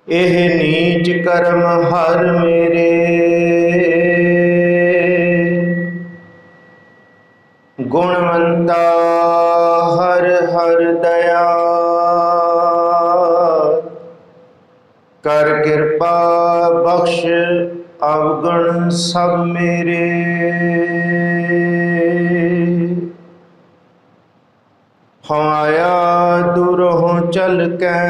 एह नीच कर्म हर मेरे, गुणवंता हर हर दया। कर कृपा बख्श अवगुण सब मेरे। हाँ आया दूरों चल के,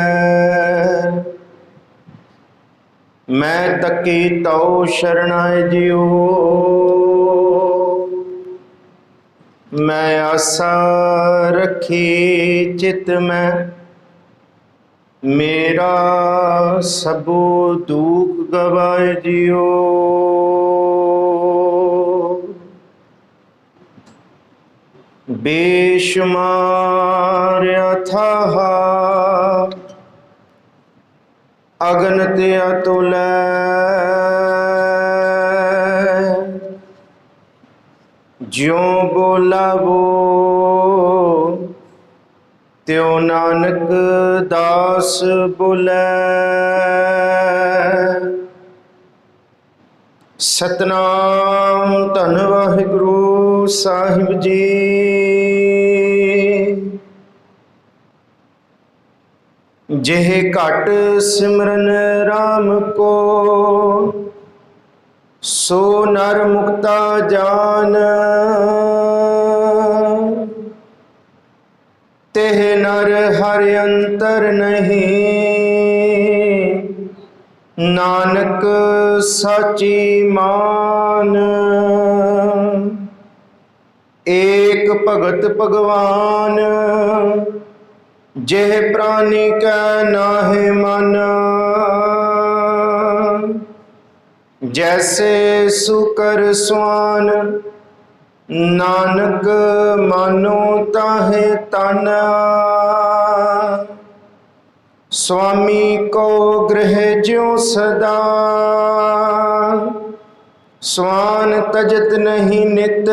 मैं तकी तो शरणाए जियो। मैं आशा रखी चित में, मेरा सबो दुख गवाए जियो। बेशुमार अथाह अगनत अतुल, ज्यों बोलावो त्यों नानक दास बोले। सतनाम धन वाहिगुरु साहिब जी। जेह घट सिमरन राम को, सो नर मुक्ता जान। तेह नर हर अंतर नहीं, नानक साची मान। एक भगत भगवान, जेह प्राणी का नाहे मन। जैसे सुकर स्वान, नानक मानो ताहे तन। स्वामी को गृह ज्यों सदा, स्वान तजत नहीं नित।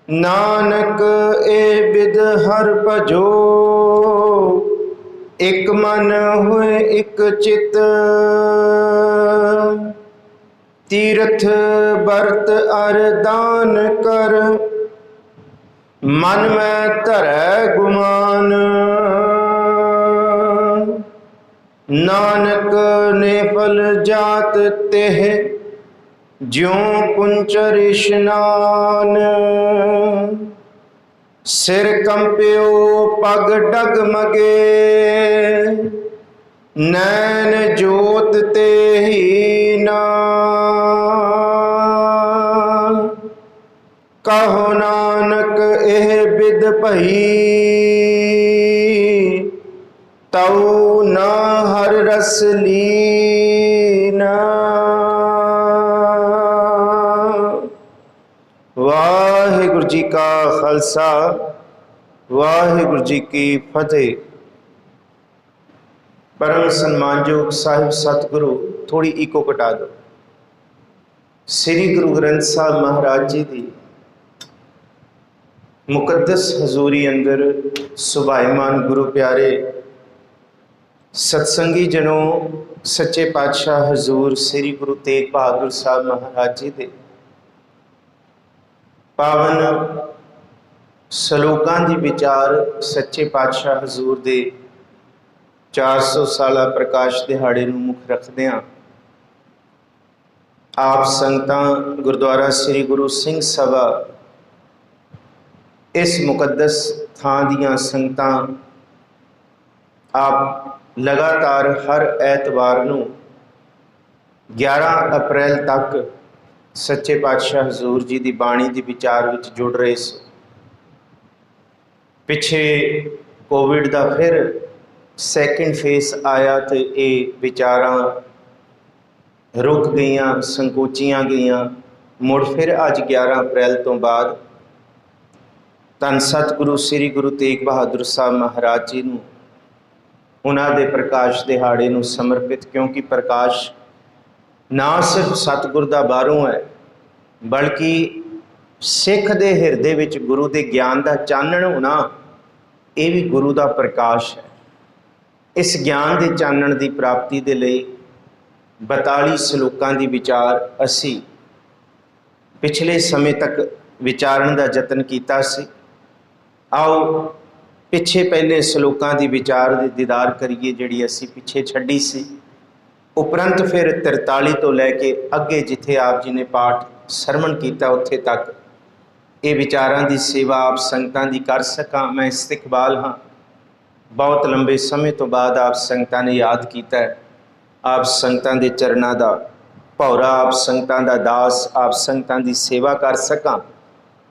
नानक ए बिद हर भजो, एक मन हुए एक चित। तीर्थ बरत अर दान कर, मन में धरै गुमान। नानक ने फल जात तेह, ज्यों कुंचर स्नान। सिर कंप्यो पग डगमगे, नैन जोत ते ही ना। कहो नानक एह बिद भई, तऊ न हर रस लीना। वाहिगुरु जी का खालसा, वाहिगुरु जी की फतेह। परम सम्मानयोग साहिब सतगुरु, थोड़ी इको कटा दो। श्री गुरु ग्रंथ साहब महाराज जी की मुकद्दस हजूरी अंदर सुभाईमान गुरु प्यारे सत्संगी जनों, सच्चे पातशाह हजूर श्री गुरु तेग बहादुर साहब महाराज जी के पावन सलोकां दी विचार सच्चे पातशाह हजूर दे 400 साला प्रकाश दिहाड़े नूं मुख रखदिआं आप संगतां गुरुद्वारा श्री गुरु सिंह सभा इस मुकद्दस थां दियां संगतां आप लगातार हर ऐतवार नूं 11 अप्रैल तक सच्चे पातशाह हजूर जी की बाणी के विचार विच जुड़ रहे सो। पिछे कोविड का फिर सैकेंड फेस आया तो ये विचारां रुक गईयां, संकोचियां गईयां। मुड़ फिर अज 11 अप्रैल तो बाद धन सतगुरु श्री गुरु तेग बहादुर साहब महाराज जी नूं उन्हां दे प्रकाश दिहाड़े नूं समर्पित, क्योंकि प्रकाश ना सिर्फ सतगुर दा बाहरों है बल्कि सिख दे हिरदे विच गुरु दे ज्ञान दा चानण होना, ये भी गुरु दा प्रकाश है। इस ज्ञान के चानण की प्राप्ति के लिए 42 श्लोकां की विचार असी पिछले समय तक विचारण का यतन किया सी। आओ पिछे पहले श्लोकां की विचार दे दीदार करिए जिहड़ी असी पिछे छड्डी सी। उपरंत फिर 43 तो लैके अगे जिथे आप जी ने पाठ सरवण किया उत्थे तक ये विचारां की सेवा आप संगतां की कर सकां। मैं इस्तिकबाल हाँ, बहुत लंबे समय तो बाद आप संगतां ने याद किया है। आप संगतां दे चरणां दा भौरा, आप संगतां दा दास, आप संगतां की सेवा कर सकां।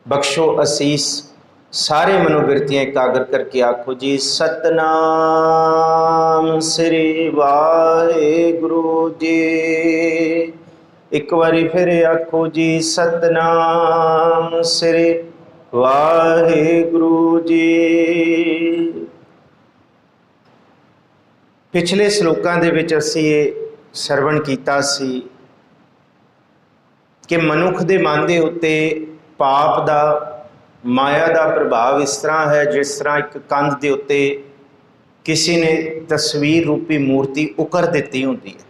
बख्शो असीस। सारे मनोवृत्तियां एकाग्र करके आखो जी सतनाम श्री वाहेगुरु जी। एक बारी फिर आखो जी सतनाम श्री वाहेगुरु जी। पिछले श्लोकां दे विच असीं ये सरवण कीता सी कि मनुख दे मन दे उत्ते पाप दा, माया का प्रभाव इस तरह है जिस तरह एक कंध के उत्ते किसी ने तस्वीर रूपी मूर्ति उकर दी होती है।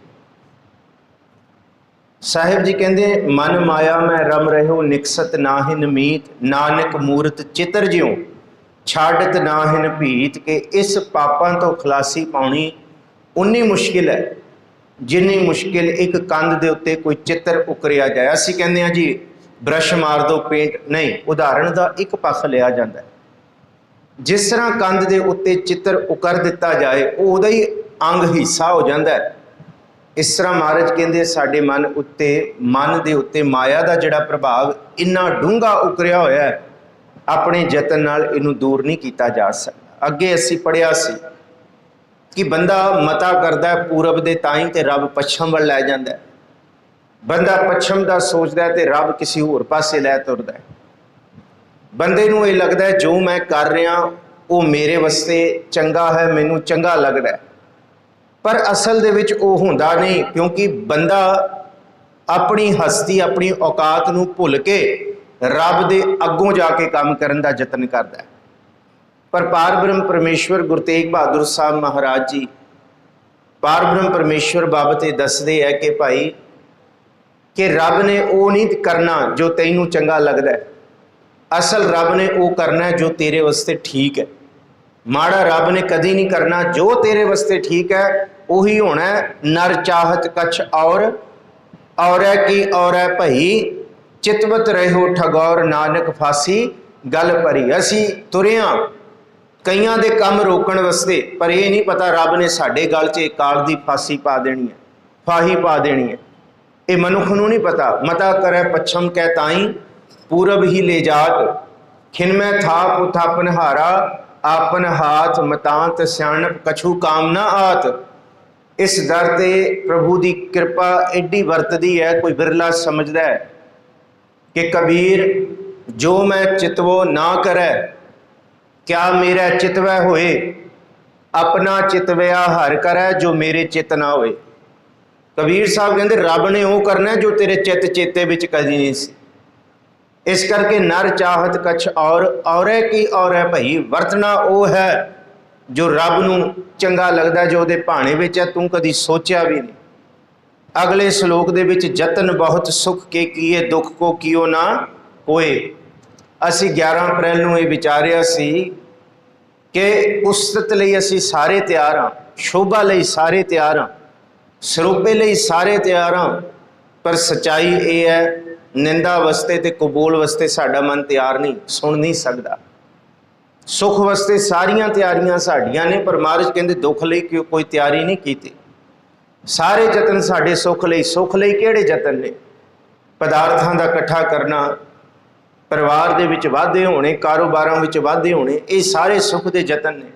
साहिब जी कहते मन माया में रम रहो निकसत नाहिन मीत, नानक मूरत चित्र ज्यों छाड़त नाहिन भीत। के इस पापां तो खलासी पाउणी उन्नी मुश्किल है जिन्नी मुश्किल एक कंध के उत्ते कोई चित्र उकरिया जाए। असीं कहते हैं जी ब्रश मार दो, पेंट नहीं, उदाहरण का एक पक्ष लिया जाता है। जिस तरह कंध के उत्ते चित्र उकर दिता जाए उहदा ही अंग हिस्सा हो जाता है। इस तरह महाराज कहते साडे मन उत्ते, मन के उत्ते माया का जिहड़ा प्रभाव इन्ना डूंगा उकरिया होया है, अपने यतन नाल इनू दूर नहीं किया जा सकता। अगे असीं पढ़िया सी कि बंदा मता करदा है पूरब दे ताईं ते रब पच्छम वल लै जांदा है। बंदा पच्छम का सोचता है तो रब किसी होर पासे लै तुरदा है। बंदे नूं ये लगता है जो मैं कर रहा वो मेरे वास्ते चंगा है, मैनूं चंगा लगता है, पर असल दे विच वो हुंदा नहीं, क्योंकि बंदा अपनी हस्ती, अपनी औकात नूं भुल के रब दे अगों जाके काम करन दा यतन करदा है। पर पार ब्रह्म परमेश्वर गुरु तेग बहादुर साहब महाराज जी पार ब्रह्म परमेश्वर बाबत दसदे है कि भाई कि रब ने वो नहीं करना जो तैनूं चंगा लगता है, असल रब ने वो करना है जो तेरे वास्ते ठीक है। माड़ा रब ने कदी नहीं करना, जो तेरे वास्ते ठीक है वही होना है। नर चाहत कछ और है कि और है भई, चितवत रहो ठगौर नानक फांसी गल भरी। असी तुरे हाँ कईयां दे कम रोकण वास्ते, पर यह नहीं पता रब ने साडे गल च काल दी फांसी पा देनी है, फाही पा देनी है। ये मनुख नूं नहीं पता। मता करे पच्छम कै ताई पूरब ही ले जात, खिनमै थाप उथापन हारा आपन हाथ मतांत सियाणप कछु काम ना आत। इस दर ते प्रभु की कृपा एडी वरतदी है, कोई बिरला समझदा है कि कबीर जो मैं चितवो ना करे क्या मेरा चितवै होए, अपना चितवया हर करे जो मेरे चित ना होए। कबीर साहब कहते रब ने वो करना जो तेरे चित चेते विच कदी नहीं सी। इस करके नर चाहत कछ और है कि और है भई, वरतना वो है जो रब नूं चंगा लगदा, जो उहदे भाणे विच है, तू कदी सोचिया भी नहीं। अगले श्लोक दे विच जतन बहुत सुख के किए दुख को कियो ना होए। असी 11 अप्रैल नूं ये विचारिया सी कि उस्तत लई असी सारे तैयार हाँ, शोभा लई सारे तैयार हाँ, सरोपे लई सारे तैयार हाँ, पर सच्चाई ये है निंदा वास्ते ते कबूल वास्ते साडा मन तैयार नहीं, सुन नहीं सकता। सुख वास्ते सारियां तैयारियां साडियां ने, पर महाराज कहते दुख लई कोई तैयारी नहीं की। सारे जतन साडे सुख लई। सुख लई किहड़े जतन ने? पदार्थां दा इकट्ठा करना, परिवार दे विच वाधे होने, कारोबारां विच वाधे होने, ये सारे सुख दे जतन ने।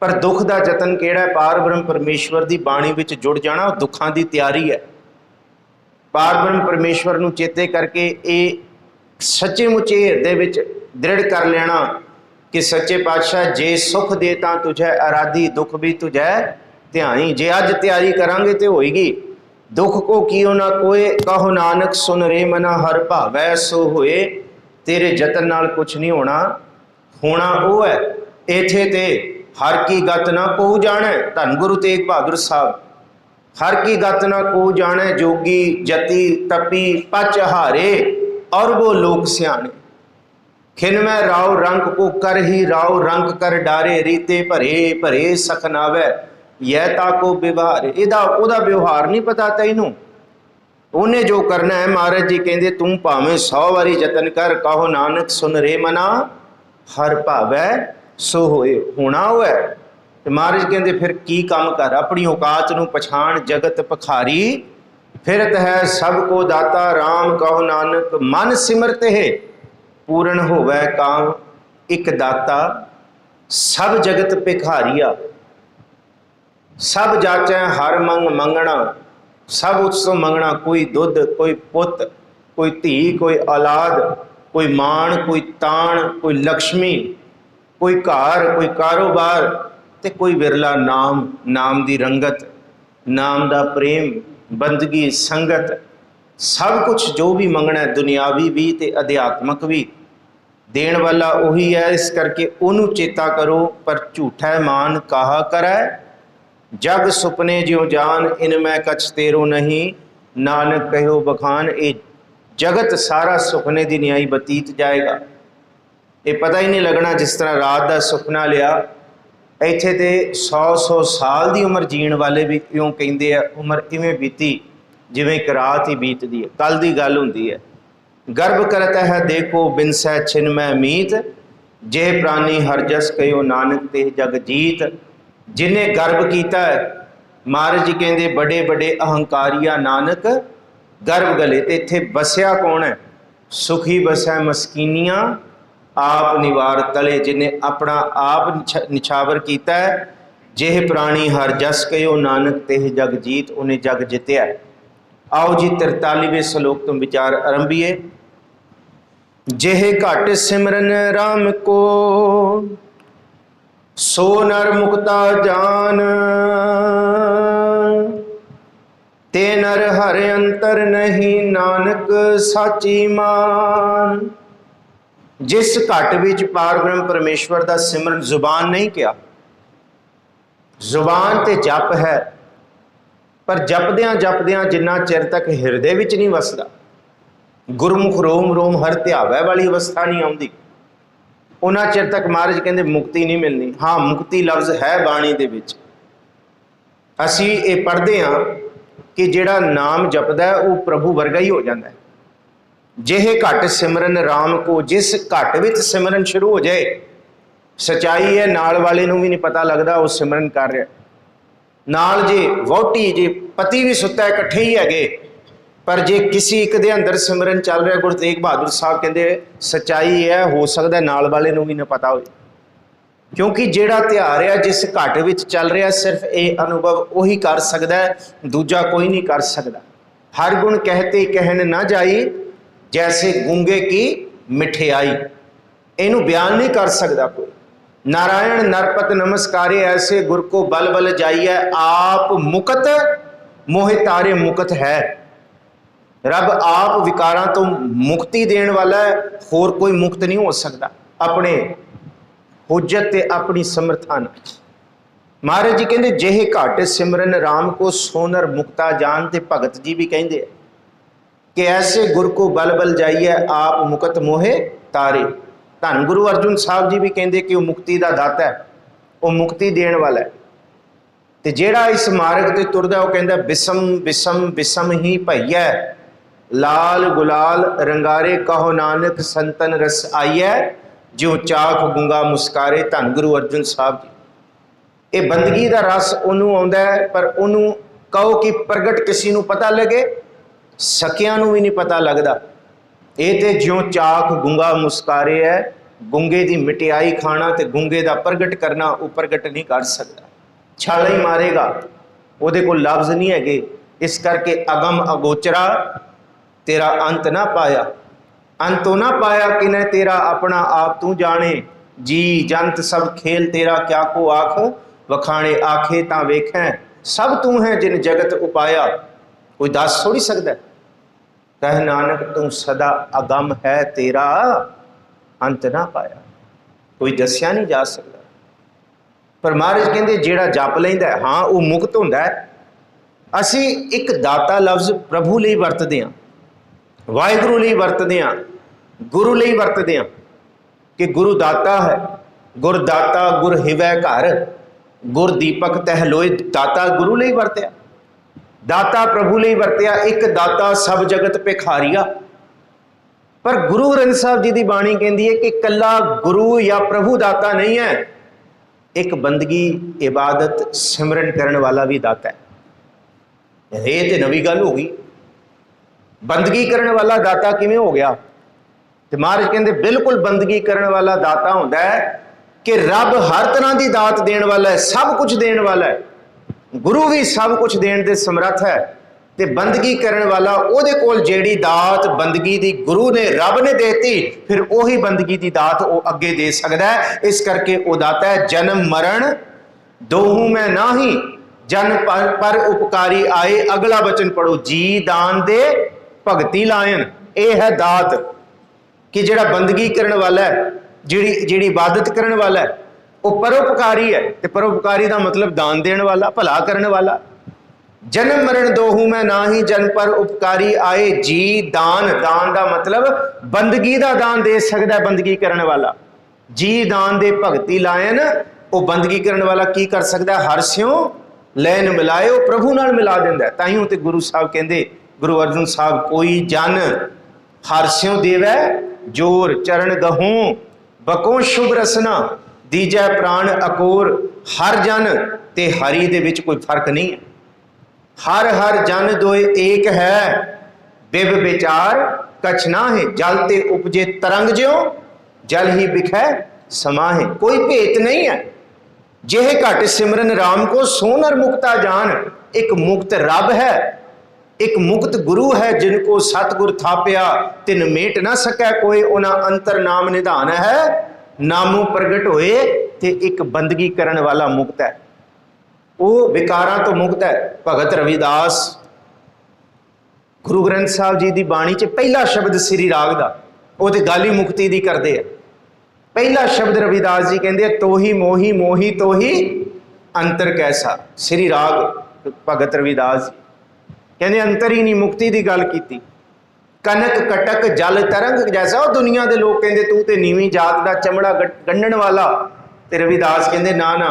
पर दुख दा जतन किहड़ा है? पार ब्रह्म परमेश्वर दी बाणी विच जुड़ जाना, दुखां दी तैयारी है। पार ब्रह्म परमेश्वर नूं चेते करके ये सच्चे मुचे हिरदे विच दृढ़ कर लेना कि सच्चे पातशाह जे सुख दे तां तुझे आराधी, दुख भी तुझे ध्याई। जे अज तैयारी करांगे तो होएगी। दुख को कियो ना कोई, कहो नानक सुन रे मना हर भावै सो होए। तेरे जतन नाल कुछ नहीं होना, होना वो है। इत्थे ते हर की गत ना को जाने, धन गुरु तेग बहादुर साहब। हर की गत ना को जाने, जोगी जति तपी पच हारे, और वो लोग सियाने। खिन में राव रंग को कर ही राव रंग कर डारे, रीते भरे भरे सखनावे, यह ताको व्यवहार। इहदा ओहदा व्यवहार नहीं पता तैनू, उन्हें जो करना है। महाराज जी कहते तू भावें 100 बारी जतन कर, कहो नानक सुन रे मना, हर भावै सो होए। होना हुआ है तो महाराज कहते फिर की काम कर, अपनी औकात नू पछाण, जगत पखारी फिरत है सबको दाता, राम कहो नानक मन सिमरत है, पूर्ण होवै काम एक दाता। सब जगत भिखारिया, सब जाचै हर मंग मंगना, सब उत्सव मंगना। कोई दुध, कोई पुत, कोई धी, कोई औलाद, कोई मान, कोई तान, कोई लक्ष्मी, कोई घर, कोई कारोबार, ते कोई विरला नाम। नाम दी रंगत, नाम दा प्रेम, बंदगी, संगत, सब कुछ जो भी मंगना है, दुनियावी भी ते अध्यात्मक भी, देण वाला उही है। इस करके उन्होंने चेता करो, पर झूठा मान कहा करै, जग सुपने ज्यों जान, इनमें कछ तेरो नहीं, नानक कहो बखान। ये जगत सारा सुपने की न्याई बतीत जाएगा, ये पता ही नहीं लगना। जिस तरह रात का सुपना लिया, इत्थे ते 100-100 साल की उम्र जीण वाले भी इउं कहिंदे आ, उम्र इवें बीती जिवें एक रात ही बीतदी है, कल की गल हुंदी है। गर्भ करता है देखो बिनसै छिनमय मीत, जे प्राणी हर जस कहो नानक ते जग जीत। जिन्हें गर्भ किया है, महाराज जी कहते बड़े बड़े अहंकारिया नानक गर्भ गले। तो इत्थे बसया कौन है? सुखी बसै मस्कीनियां आप निवार तले। जिन्हें अपना आप निछावर किया है, जेह प्राणी हर जस कहो नानक तेह जग जीत, उन्हें जग जित्या। आओ जी 43वें श्लोक तो विचार आरंभीए। जेह घट सिमरन राम को, सो नर मुक्ता जान, ते नर हर अंतर नहीं, नानक साची मान। जिस घट विच पार ब्रह्म परमेश्वर का सिमरन जुबान नहीं किया, जुबान ते जप है, पर जपद्यां जपद्यां जिन्ना चिर तक हिरदे विच नहीं वसदा, गुरमुख रोम रोम हर ध्यावै वाली अवस्था नहीं आउंदी, उन्ना चिर तक महाराज कहते मुक्ति नहीं मिलनी। हाँ, मुक्ति लफ्ज़ है बाणी दे विच, असी ये पढ़ते हाँ कि जिहड़ा नाम जपदा है वो प्रभु वर्गा ही हो जाता है। जेह घट सिमरन राम को, जिस घट विच सिमरन शुरू हो जाए, सच्चाई है नाल वाले नूं भी नहीं पता लगता वो सिमरन कर रहा। नाल जे वोटी जे पति भी सुता है, इकट्ठे ही है, पर जे किसी एक दे अंदर सिमरन चल रहा, गुरु तेग बहादुर साहब कहते सच्चाई है, हो सकता है नाल वाले नूं भी ना पता हो, क्योंकि जिहड़ा ध्यार है जिस घट विच चल रहा, सिर्फ ये अनुभव वही कर सकता है, दूजा कोई नहीं कर सकता। हर गुण कहते कहन ना जाई, जैसे गूंगे की मिठियाई, इनू बयान नहीं कर सकता कोई। नारायण नरपत नमस्कारे, ऐसे गुर को बल बल जाइए, आप मुकत मोहि तारे मुकत है। रब आप विकारां तो मुक्ति देने वाला है, होर कोई मुक्त नहीं हो सकता अपने हुज्जत ते अपनी समर्था नाल। महाराज जी कहते जेह घट सिमरन राम को, सोनर मुक्ता जान। ते भगत जी भी कहते हैं कि ऐसे गुर को बल बल जाइए, आप मुकत मोहे तारे। धन गुरु अर्जुन साहब जी भी कहते कि वह मुक्ति का दाता है, वह मुक्ति देने वाला है। तो जेड़ा इस मार्ग से तुरदा वह कहता बिसम बिसम बिसम ही भैया, लाल गुलाल रंगारे, कहो नानक संतन रस आइए, जो चाख गुंगा मुस्कारे। धन गुरु अर्जुन साहब जी, ये बंदगी का रस उन्होंने आउंदा है, पर उन्होंने कहो कि प्रगट किसी को पता लगे, सकियां नूं भी नहीं पता लगता। ये तो ज्यों चाख गुंगा मुस्कारे है, गुंगे की मिटियाई खाना तो गुंगे का प्रगट करना, वो प्रगट नहीं कर सकता, छाला ही मारेगा, वो लफ्ज़ नहीं है। इस करके अगम अगोचरा तेरा अंत ना पाया, अंत ना पाया कि न तेरा अपना आप तू जाने। जी जंत सब खेल तेरा, क्या को आख वखाणे, आखे ता वेखें सब तू है जिन जगत उपाया। कोई दस थोड़ी सकता, कह नानक तू सदा अगम है, तेरा अंत ना पाया, कोई दसिया नहीं जा सकता। पर महाराज कहते ਜਿਹੜਾ जप ਲੈਂਦਾ हाँ वो मुक्त ਹੁੰਦਾ है। ਅਸੀਂ एक दाता लफ्ज़ प्रभु ਲਈ ਵਰਤਦੇ ਹਾਂ, वाहिगुरु ਲਈ ਵਰਤਦੇ ਹਾਂ, गुरु ਲਈ ਵਰਤਦੇ ਹਾਂ कि गुरु दाता है। गुरदाता गुर हिवै घर, गुर दीपक तह लोए। दाता गुरु ਲਈ ਵਰਤਿਆ, दाता प्रभु ਲਈ ਵਰਤਿਆ। एक दाता सब जगत भिखारिया। पर गुरु ग्रंथ साहब जी की बाणी कहती है कि कला गुरु या प्रभु दाता नहीं है, एक बंदगी इबादत सिमरन करने वाला भी दाता है। ये तो नवी गल हो गई, बंदगी करने वाला दाता किवें हो गया? तो महाराज कहते बिल्कुल बंदगी करने वाला दाता होता है कि रब हर तरह की दात देने वाला है, सब कुछ देने वाला है। गुरु भी सब कुछ देने के समर्थ है। तो बंदगी करने वाला उहदे कोल जेड़ी दात बंदगी दी गुरु ने रब ने देती, फिर उही बंदगी की दात वो अगे दे सकता है। इस करके वो दाता है जन्म मरण दोहू में नाही, जन पर उपकारी आए। अगला वचन पढ़ो, जी दान दे भगती लायन। ये है दात कि जिहड़ा बंदगी करने वाला है, जिहड़ी इबादत करने वाला है, वो परोपकारी है। तो परोपकारी का मतलब दान देने वाला, भला करने वाला। जन्म मरण दोहू में नाही, जन पर उपकारी आए। जी दान, दान का मतलब बंदगी का दान दे सकता है बंदगी करने वाला। जी दान दे भगती लायन, वो बंदगी करने वाला की कर सकता है? हर स्यों लैन मिलाए, वो प्रभु नाल मिला देंदा है। ताइयों ते गुरु साहब कहते, गुरु अर्जन साहब, कोई जन हर स्यों देवै जोर, चरण गहूं बको शुभ रसना, दीजै प्राण अकोर। हर जन ते हरि दे विच कोई फर्क नहीं है। हर हर जन दोए एक है, बिब विचार कछ ना है। जल ते उपजे तरंग ज्यों, जल ही बिखै समाहे। कोई भेत नहीं है। जेह घट सिमरन राम को, सोनर मुक्ता जान। एक मुक्त रब है, एक मुक्त गुरु है, जिनको सतगुर थापिया तिन मेट ना सकै कोई। उन्हां अंतर नाम निधान है, नामों प्रगट होए। ते एक बंदगी करने वाला मुक्त है, वो विकारां तो मुक्त है। भगत रविदास गुरु ग्रंथ साहब जी की बाणी च पहला शब्द श्री राग का, वो तो गल ही मुक्ति की करते हैं। पहला शब्द रविदास जी कहते हैं, तो ही मोही मोही तो ही अंतर कैसा। श्री राग भगत रविदास जी कहते अंतर ही नहीं, मुक्ति की गल की। कनक कटक जल तरंग जैसा। वो दुनिया के लोग कहते तू तो नीवीं जात का चमड़ा गंढण वाला। तो रविदास कहते ना ना,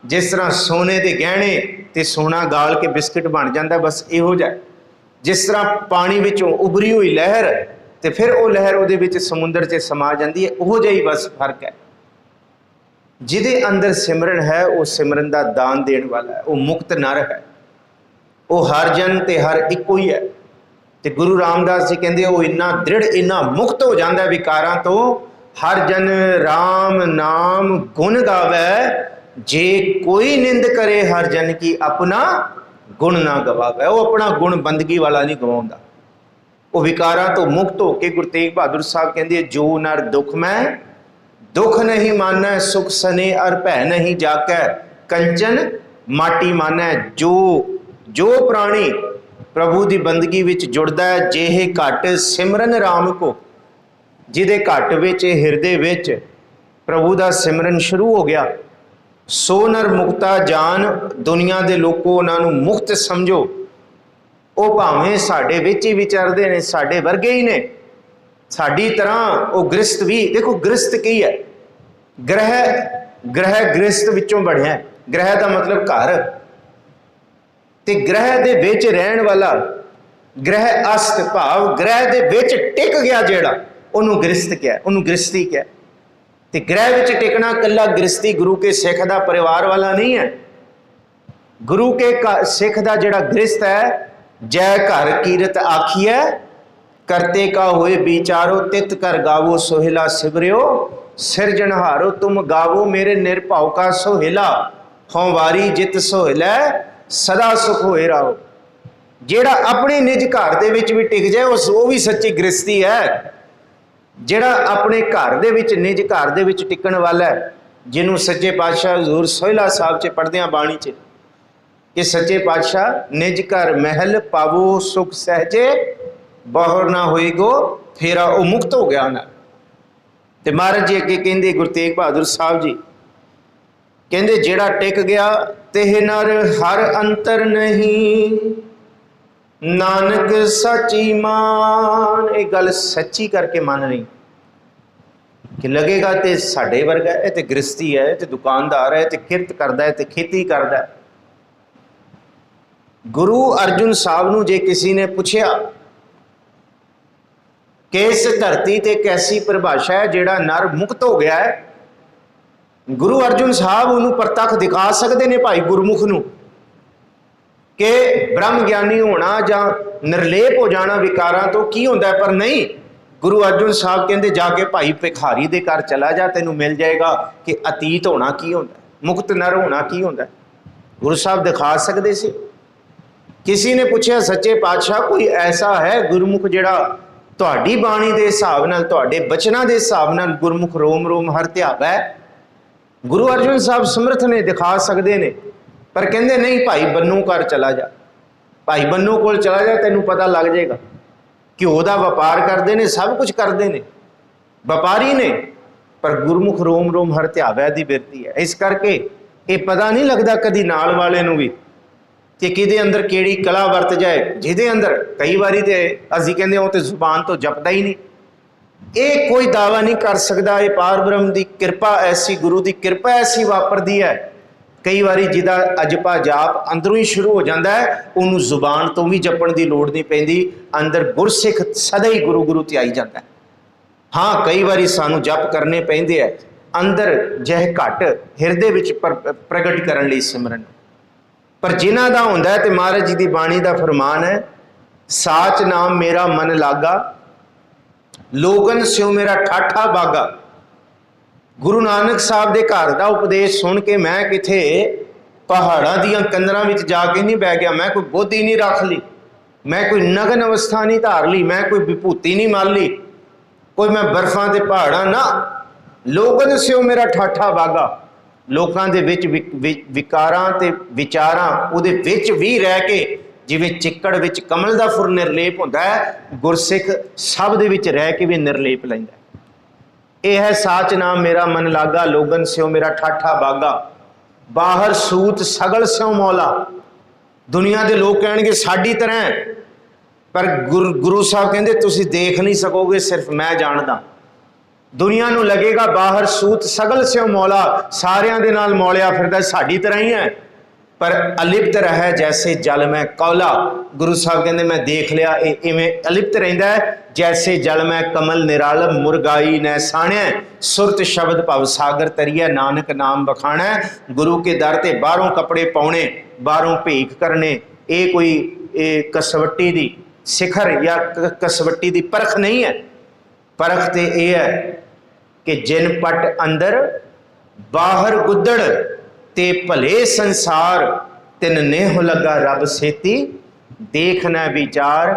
जिस तरह सोने के गहने ते सोना गाल के बिस्किट बन जाता, बस इहो जिहा। जिस तरह पानी विचों उभरी हुई लहर तो फिर वो लहर उहदे विच समुंदर च समा जाती है, उहो जिहा ही बस फर्क है। जिहदे अंदर सिमरन है, वो सिमरन का दान देने वाला है, वो मुक्त नर है। वो हर जन ते हर इको ही है। तो गुरु रामदास जी कहते वो इन्ना दृढ़, इन्ना मुक्त हो जाता है विकारां तो। हर जन राम नाम गुण गावै, जे कोई निंद करे हर जन की, अपना गुण ना गवावे। वो अपना गुण बंदगी वाला नहीं गवाउंदा। वो विकारां तो मुक्त होके गुरु तेग बहादुर साहब कहते, जो नर दुख में दुख नहीं मानै, सुख सने अर भै नहीं जाकै, कंचन माटी मानै। जो प्राणी प्रभु की बंदगी विच जुड़दा है, जेहे घट सिमरन राम को, जिदे घट विच हिरदे विच प्रभु का सिमरन शुरू हो गया, सो नर मुक्ता जान। दुनिया के लोगों उन्होंने मुक्त समझो। वो भावें साडे विच ही विचरदे ने, साडे वर्गे ही ने, साडी तरह वो गृहस्थ भी। देखो गृहस्थ की है, ग्रह ग्रह गृहस्थ विचों बढ़िया। ग्रह का मतलब घर, ते ग्रह दे विच रहन वाला, ग्रह अस्त भाव ग्रह दे विच टिक गया जेड़ा, उन्होंने गृहस्थ क्या, उन्होंने गृहस्थी क्या। तो ग्रह विच टिकना कला गृहस्थी गुरु के सिख का परिवार वाला नहीं है। गुरु के सिख का जिहड़ा गृहस्थ है, जय घर कीरत आखिए, करते का होए विचारो, तित कर गावो सोहेला सिबरियो, सिरजनहारो तुम गावो मेरे निरभाव का सोहेला, हों वारी जित सोहेला सदा सुख होए रहो। जेड़ा अपने निज घर दे विच भी टिक जाए, वो भी सच्ची गृहस्थी है। जेड़ा अपने घर दे विच निज घर दे विच टिकण वाला है, जिन्हों सच्चे पातशाह हजूर सोहेला साहब च पढ़दे हैं बाणी च कि सच्चे पातशाह निज घर महल पावो सुख सहजे, बाहर ना होएगो फेरा। वो मुक्त हो गया ना। तो महाराज जी अगे कहते गुरु तेग बहादुर साहब जी कहते जेड़ा टिक गया तेह नर हर अंतर नहीं, नानक सची मान। एक गल सच्ची करके मान रही कि लगेगा तो साढ़े वर्गा है, तो गृहस्थी है, तो दुकानदार है, तो किरत करता है, तो खेती करता है। गुरु अर्जुन साहब नूं जे किसी ने पूछया कि इस धरती ते कैसी परिभाषा है जेड़ा नर मुक्त हो गया है, गुरु अर्जुन साहब उन्होंने प्रतख दिखा सकते हैं भाई गुरमुख नूं कि ब्रह्म ज्ञानी होना या निर्लेप हो जाना विकारां तो की होंदा है। पर नहीं, गुरु अर्जुन साहब कहते जाके भाई भिखारी दे घर चला जा, तेनों मिल जाएगा कि अतीत होना की होंदा है, मुक्त नर होना की होंदा है। गुरु साहब दिखा सकते सी। किसी ने पूछा सच्चे पातशाह कोई ऐसा है गुरमुख जिहड़ा तुहाडी बाणी दे हिसाब नाल, तुहाडे बचनां दे हिसाब नाल गुरमुख रोम रोम हर ध्यावा है? गुरु अर्जुन साहब समर्थ ने, दिखा सकते हैं, पर कहते नहीं भाई बन्नू घर चला जा, भाई बन्नू कोल चला जा, तेनों पता लग जाएगा। घ्यो का व्यापार करते हैं, सब कुछ करते हैं, व्यापारी ने, पर गुरमुख रोम रोम हर ध्यावा दी बिरती है। इस करके ये पता नहीं लगता कभी नाल वाले नूं भी कि किहदे अंदर केड़ी कला वरत जाए, जिहदे अंदर कई बारी तो असीं कहंदे वो तो जुबान तो जपदा ही नहीं। ये कोई दावा नहीं कर सकता। ये पार ब्रह्म की कृपा ऐसी, गुरु की कृपा ऐसी वापरती है। कई बारी जिदा अजपा जाप अंदरों ही शुरू हो जाता है, उन्होंने जुबान तो भी जपण की लोड़ नहीं पैंदी, अंदर गुरसिख सदा ही गुरु गुरु ते आई जाता है। हाँ, कई बारी सानू जप करने पैंदे है अंदर जह घट हिरदे विच प्रगट करन लई सिमरन, पर जिन्हां दा हुंदा है ते महाराज जी की बाणी का फरमान है, साच नाम मेरा मन लागा, लोगन स्यों मेरा ठाठा बागा। गुरु नानक साहब के घर का उपदेश सुन के मैं किथे पहाड़ों दियां कंदरां विच जाके नहीं बह गया, मैं कोई बोधी नहीं रख ली, मैं कोई नगन अवस्था नहीं धार ली, मैं कोई विभूति नहीं मल ली, कोई मैं बर्फां ते पहाड़ां ना। लोगन स्यों मेरा ठाठा बागा, लोकां दे विच विकारां ते विचारां उहदे विच भी रह के जिवें चिक्कड़ विच कमल दा फुर निर्लेप होंदा है, गुरसिख सब दे विच रह के भी निर्लेप लैंदा है। यह है साच नाम मेरा मन लागा, लोगन स्यों मेरा ठाठा बागा, बाहर सूत सगल स्यों मौला। दुनिया के लोग कहेंगे साडी तरह है, पर गुरु साहब कहते तुसीं देख नहीं सकोगे, सिर्फ मैं जानदा। दुनिया नूं लगेगा बाहर सूत सगल स्यों मौला, सारियां दे नाल मौलिया फिरदा साडी तरह ही है, पर अलिप्त रहे जैसे जल में कौला। गुरु साहब कहते मैं देख लिया इवें अलिप्त रहिंदा है जैसे जल में कमल निरालम, मुरगाई न साणिया, सुरत शब्द भव सागर तरिया, नानक नाम बखाना। गुरु के दर ते बाहरों कपड़े पाने, बाहरों भीख करने, ये कोई कसवट्टी दी शिखर या कसवट्टी दी परख नहीं है। परख तो यह है कि जिन पट अंदर बाहर गुदड़ ते भले संसार, तिन नेह लगा रब सेती, देखना विचार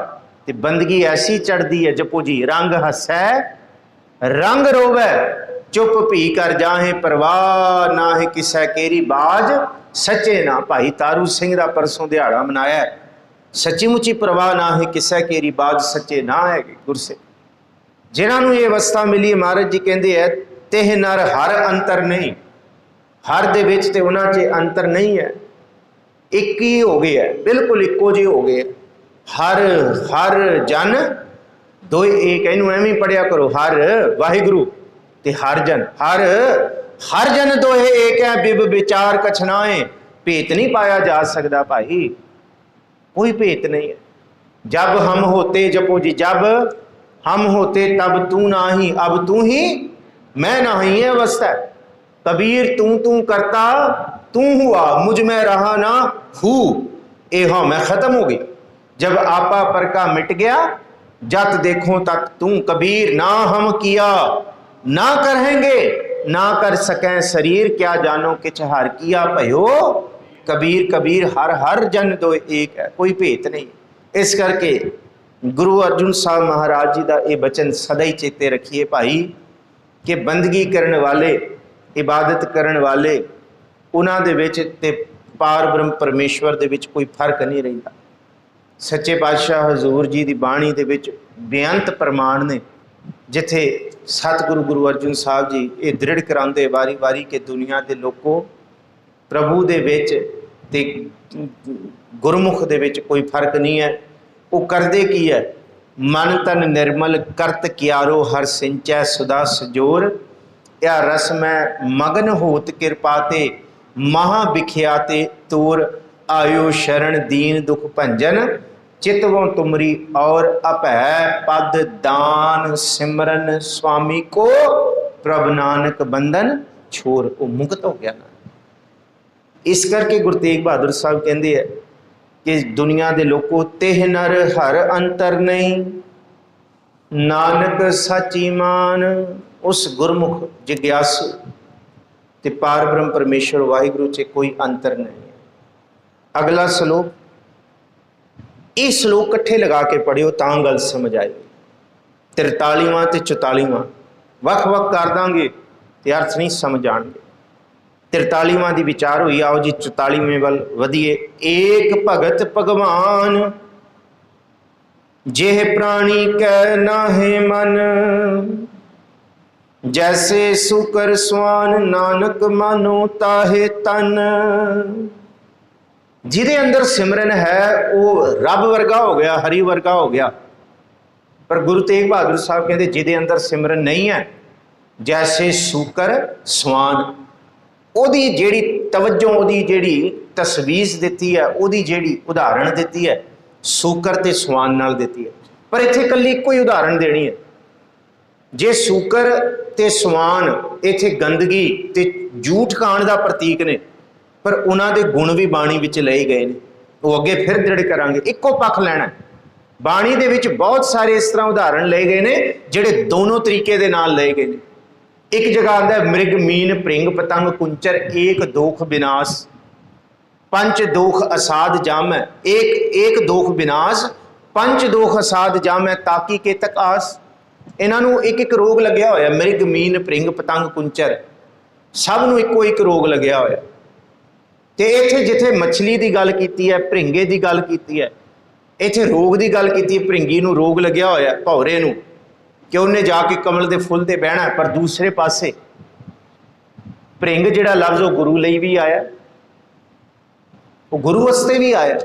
ते बंदगी ऐसी चढ़ती है। जपो जी रंग हसै रंग रोवै, चुप भी कर जाहे परवाह ना है किसै केरी बाज सच्चे ना। भाई तारू सिंह का परसों दिहाड़ा मनाया, सच्ची मुची परवाह ना है किसै केरी बाज सच्चे ना है गुरसिख। जिन्होंने ये अवस्था मिली, महाराज जी कहते हैं तेह नर हर अंतर नहीं, हर दे विच ते उन्हां च अंतर नहीं है, एक ही हो गया, बिल्कुल इक्को जी हो गए। हर हर जन दो एक, इनू एवं पढ़िया करो, हर वाहिगुरु ते हर जन, हर जन दो एक है, बिब विचार कछनाए, भेत नहीं पाया जा सकता भाई, कोई भेत नहीं है। जब हम होते, जपो जी जब हम होते तब तू ना ही, अब तू ही मैं ना ही, ये अवस्था है। कबीर तू करता तू हुआ, मुझ में रहा ना हूँ, ए हाँ मैं खत्म हो गई। जब आपा पर का मिट गया, जत देखो तक तू। कबीर ना हम किया ना करेंगे, ना कर सकें शरीर, क्या जानो किछ हर किया भयो। कबीर कबीर हर हर जन दो एक है, कोई भेत नहीं। इस करके गुरु अर्जुन साहब महाराज जी का ये बचन सदा ही चेते रखिए भाई, कि बंदगी करने वाले, इबादत करने वाले, उन्होंने दे विच ते पार ब्रह्म परमेश्वर दे विच कोई फर्क नहीं रहिंदा। सच्चे पातशाह हजूर जी की बाणी दे विच बेअंत प्रमाण ने, जिथे सतगुरु गुरु अर्जुन साहब जी ये दृढ़ करांदे वारी वारी कि दुनिया के लोगों प्रभु दे विच ते गुरमुख दे विच कोई फर्क नहीं है। वो करदे की है, मन तन निर्मल करत क्यारो हर सिंचै सुधा सजोर, या रस में मगन होत कृपा ते महा बिख्याते तोर, आयो शरण दीन दुख भंजन चितवों तुमरी और अपै पद दान, सिमरन स्वामी को प्रभ नानक बंधन छोर। वो मुक्त हो गया ना। इस करके गुरु तेग बहादुर साहब कहते हैं कि दुनिया के लोगों, तेह नर हर अंतर नहीं, नानक सची मान। उस गुरमुख जिग्यासु ते पार ब्रह्म परमेश्वर वाहिगुरु च कोई अंतर नहीं है। अगला श्लोक, ये श्लोक इकट्ठे लगा के पढ़ियो तां गल समझ आएगी। 43वां ते 44वां वख वख कर देंगे तो अर्थ नहीं समझ आएंगे। 43वां की विचार हुई, आओ जी 44वें वाल वधिए। एक भगत भगवान जेह प्राणी कै नाहे मन, जैसे सुकर स्वान नानक मानो ताहे तन। जिदे अंदर सिमरन है वो रब वर्गा हो गया, हरि वर्गा हो गया। पर गुरु तेग बहादुर साहब कहते जिदे अंदर सिमरन नहीं है, जैसे सूकर स्वान, ओदी जेड़ी तवज्जो, ओदी जेड़ी तस्वीर दिती है, ओदी जेड़ी उदाहरण दिती है सूकर ते स्वान नाल दिती है। पर इत्थे कल्ली इक्को ही उदाहरण देनी है। जे सूकर ते स्वान इत्थे गंदगी ते झूठ खाण दा प्रतीक ने, पर उन्हां दे गुण भी बाणी विच लए गए ने। वो अगे फिर दृढ़ करांगे, इक्को पक्ष लैना। बाणी दे विच बहुत सारे इस तरह उदाहरण लए गए ने जिहड़े दोनों तरीके दे नाल लए गए ने। एक जगह आंदा है, मृग मीन भृंग पतंग कुंचर एक दोख विनाश, पंच दोख असाध जाम है। एक दोख विनाश, पंच दोख असाध जाम है, ताकि के तक आस। इन्हों एक एक रोग लग्या होया, मृग मीन भृंग पतंग कुंचर, सब नूं इक्को एक रोग लग्या होया। ते इत्थे जिथे मछली की गल की है, भृंगे की गल की है, इत्थे रोग की गल की। भृंगी नूं रोग लग्या होया, भौरे नूं, कि उन्हें जाके कमल के फुल ते बहना। पर दूसरे पासे भृंग जिहड़ा लफ्ज़ वो गुरु लई भी आया, वो गुरु वास्ते भी आया।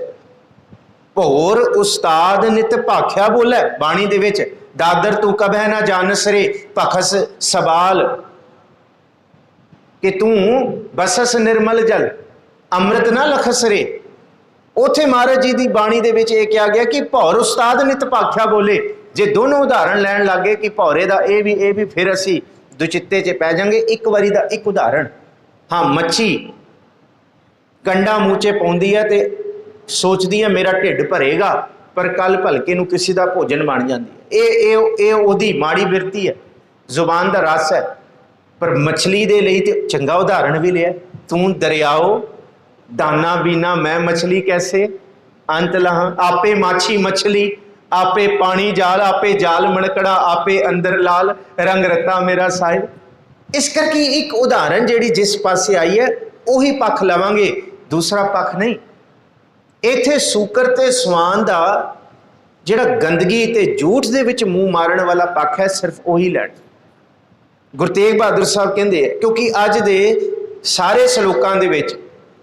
भौर उस्ताद नित भाख्या बोले बाणी दे विच, दादर तू कबह ना जानसरे भखस सबाल, कि तू बसस निर्मल जल अमृत ना लखसरे। उथे महाराज जी की बाणी दे विच कहा गया कि भौर उस्ताद नित भाख्या बोले। जे दोनों उदाहरण लैन लग गए कि भौरे का ये भी फिर असी दुचित्ते च पै जाएंगे। एक बारी का एक उदाहरण, हाँ, मच्छी कंडा मूँह च पाउंदी है तो सोचती है मेरा ढिड भरेगा, पर कल भलके नूं किसी का भोजन बन जाती है। ये ओदी माड़ी बिरती है, जुबान का रस है। पर मछली दे लई ते चंगा उदाहरण भी लिया, तू दरियाओ दाना बीना मैं मछली कैसे अंत लहा, आपे माछी मछली आपे पानी जाल, आपे जाल मणकड़ा आपे अंदर लाल, रंग रता मेरा साहिब। इस करके एक उदाहरण जिहड़ी जिस पासे आई है उही पक्ष लवांगे, दूसरा पक्ष नहीं। इत्थे सूकर ते स्वान दा जिहड़ा गंदगी ते झूठ दे विच मूँह मारन वाला पक्ष है, सिर्फ उही लैण। गुरु तेग बहादुर साहब कहते हैं, क्योंकि अज दे सारे सलोकां दे विच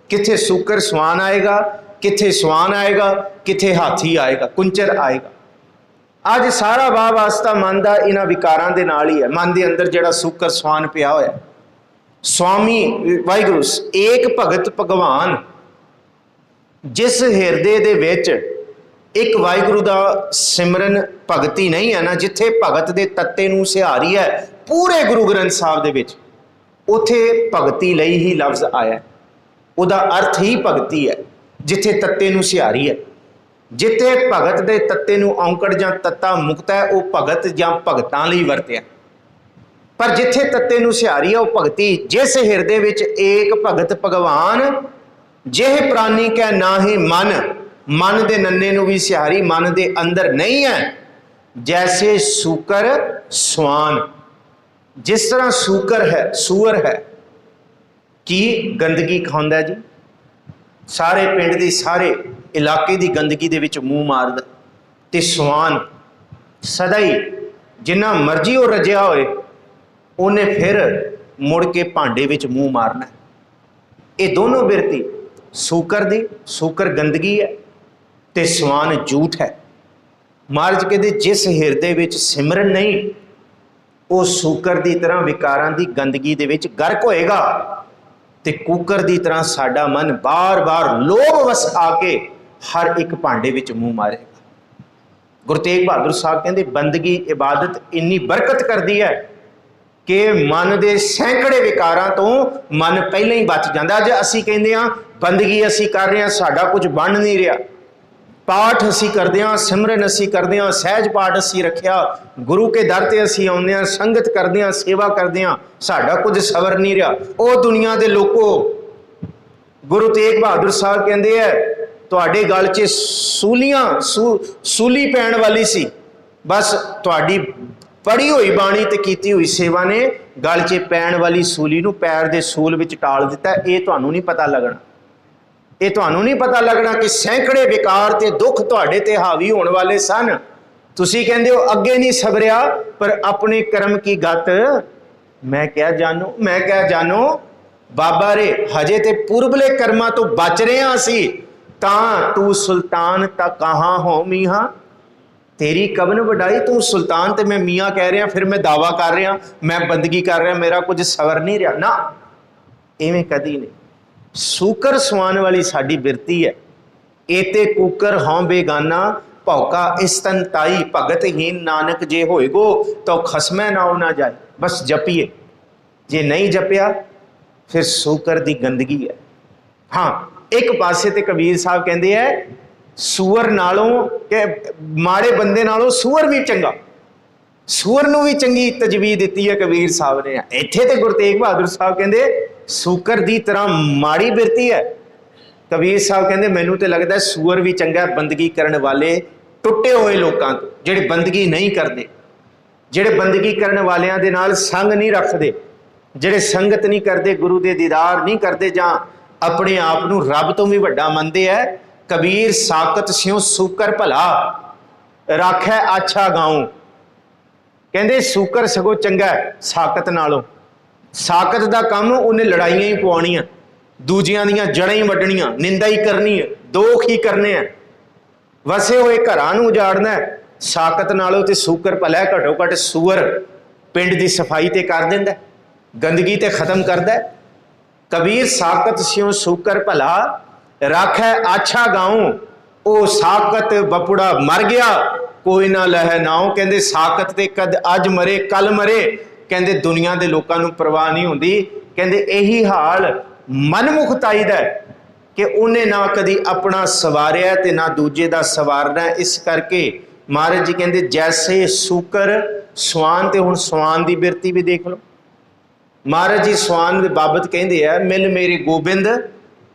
किथे सूकर स्वान आएगा, किथे स्वान आएगा, किथे हाथी आएगा, कुंचर आएगा। अज सारा वाह वास्ता मन का इन्हां विकारां दे नाल ही है। मन के अंदर जिहड़ा सूकर स्वान पिया होया। स्वामी वाहिगुरु एक भगत भगवान, जिस हिरदे दे विच एक वाहिगुरु दा सिमरन भगती नहीं है ना, जिथे भगत दे तत्ते नूं सिहारी है पूरे गुरु ग्रंथ साहब दे विच, उथे भगती लई ही लफ्ज़ आया। उदा अर्थ ही भगती है, जिथे तत्ते नूं सिहारी है। जिथे भगत दे तत्ते नूं औंकड़ जां तत्ता मुक्त है, वो भगत जां भगतां लई वरतिया। पर जिथे तत्ते नूं सिहारी है, वो भगती। जिस हिरदे विच एक भगत भगवान, जेह प्राणी कै नाहे मन, मन दे नन्ने नूं भी सिहारी मन दे अंदर नहीं है, जैसे सूकर स्वान। जिस तरह सूकर है, सूअर है, की गंदगी खांदा जी, सारे पिंड दी सारे इलाके की गंदगी दे विच मूँह मारदा। ते स्वान सदा ही जिन्ना मर्जी वो रजिया होए, उन्हें फिर मुड़ के भांडे विच मूँह मारना। ये दोनों बिरती सूकर गंदगी है ते सवान झूठ है। महाराज कहते जिस हिरदे विच सिमरन नहीं वो सूकर की तरह विकारां की गंदगी दे विच गर्क होएगा ते कुकर की तरह साडा मन बार बार लोभ वस आके हर एक भांडे विच मुँह मारेगा। गुरु तेग बहादुर साहब कहते बंदगी इबादत इन्नी बरकत करती है कि मन के सैकड़े विकारां तो मन पहले ही बच जाता। अज असी कहते हैं बंदगी असी कर रहे हैं, साडा कुछ बन नहीं रहा, पाठ असी करते हैं, सिमरन असी करते हैं, सहज पाठ असी रखिया, गुरु के दर ते असी आउंदे हां, संगत करते हैं, सेवा करते हैं, साडा कुछ सवर नहीं रहा। ओ दुनिया के लोगों, गुरु तेग बहादुर साहब कहते हैं तुहाडे गल च सूली पैण वाली सी, बस तुहाडी पढ़ी हुई बाणी ते कीती हुई सेवा ने गल च पैण वाली सूली नूं पैर दे सूल विच टाल दिता। ये तुहानूं नहीं पता लगना, ये तुहानूं नहीं पता लगना कि सैकड़े विकार ते दुख तुहाडे ते हावी होने वाले सन। तुसी कहंदे हो अगे नहीं सबरिया, पर अपने कर्म की गत मैं क्या जानू बाबा रे, हजे ते पूर्वले कर्मां तो बच रहे हां असी, तां तू सुल्तान ता कहाँ हो मियाँ, तेरी कबन वडाई, तू सुल्तान ते मैं मियाँ कह रहा, फिर मैं दावा कर रहा मैं बंदगी कर रहा, मेरा कुछ सवर नहीं रहा ना, इवें कदी नहीं। सूकर सवान वाली साडी बिरती है। एते कुकर हों बेगाना भौका इस्तन ताई, भगतहीन नानक जे होएगो तो खसमै नाउ ना जाए। बस जपिए, जे नहीं जपिया फिर सूकर दी गंदगी है। हाँ, एक पासे ते कबीर साहब कहते हैं सूअर नालों के माड़े बंदे नालों सूअर भी चंगा, सूअर नूं भी चंगी तजवीज़ दिती है कबीर साहब ने। इत्थे ते गुरु तेग बहादुर साहब कहते सूकर दी तरह माड़ी बिरती है। कबीर साहब कहते मैनूं ते लगदा सूअर भी चंगा बंदगी करने वाले टुटे हुए लोगों तो, जिहड़े बंदगी नहीं करते, जिहड़े बंदगी करने वालियां दे नाल संग नहीं रखते, जिहड़े संगत नहीं करते, गुरु दे दीदार नहीं करते, जां अपने आप नूं रब तो भी वड्डा मनते हैं। कबीर साकत स्यों सूकर भला राखै आछा गाँव, कहते सूकर सगों चंगा है साकत नालों। साकत का काम उन्हें लड़ाइयां ही पवाणियां, दूजियां दियां जड़ां ही वड्डणियां, निंदा ही करनी है, दोख ही करने हैं, वसे हुए घरां नूं उजाड़ना है। साकत नालों ते सूकर भला है, घटो घट सूअर पिंड की सफाई ते कर दिंदा, गंदगी ते खत्म करदा है। कबीर साकत स्यों सूकर भला राखै आछा गाँव, ओ साकत बपुड़ा मर गया कोई ना लह नाओ। कहते साकत ते कद अज मरे कल मरे, कहते दुनिया के लोगों को परवाह नहीं होती। कहते यही हाल मनमुख ताई दा कि उन्हें ना कदी अपना सवारिया ते ना दूजे का सवारना। इस करके महाराज जी कहते जैसे सूकर सवान, ते हुण सवान की बिरती भी देख लो। महाराज जी सवान के बाबत कहते हैं मिल मेरे गोबिंद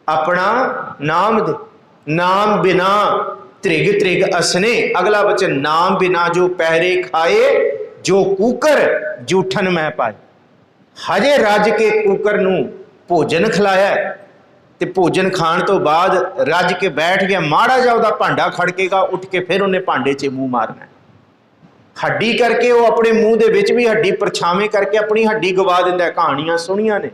अपना नाम दे, नाम बिना त्रिग त्रिग असने। अगला वचन नाम बिना जो पहरे खाए, जो कूकर जूठन मैं पाए। हजे रज के कूकर नूं भोजन खिलाया ते भोजन खाण तो बाद रज के बैठ गया, माड़ा जा उहदा भांडा खड़केगा, उठ के फिर उन्हें भांडे च मूँह मारना। हड्डी करके वो अपने मूँह दे विच भी हड्डी परछावें करके अपनी हड्डी गवा दिंदा। कहानियां सुनिया ने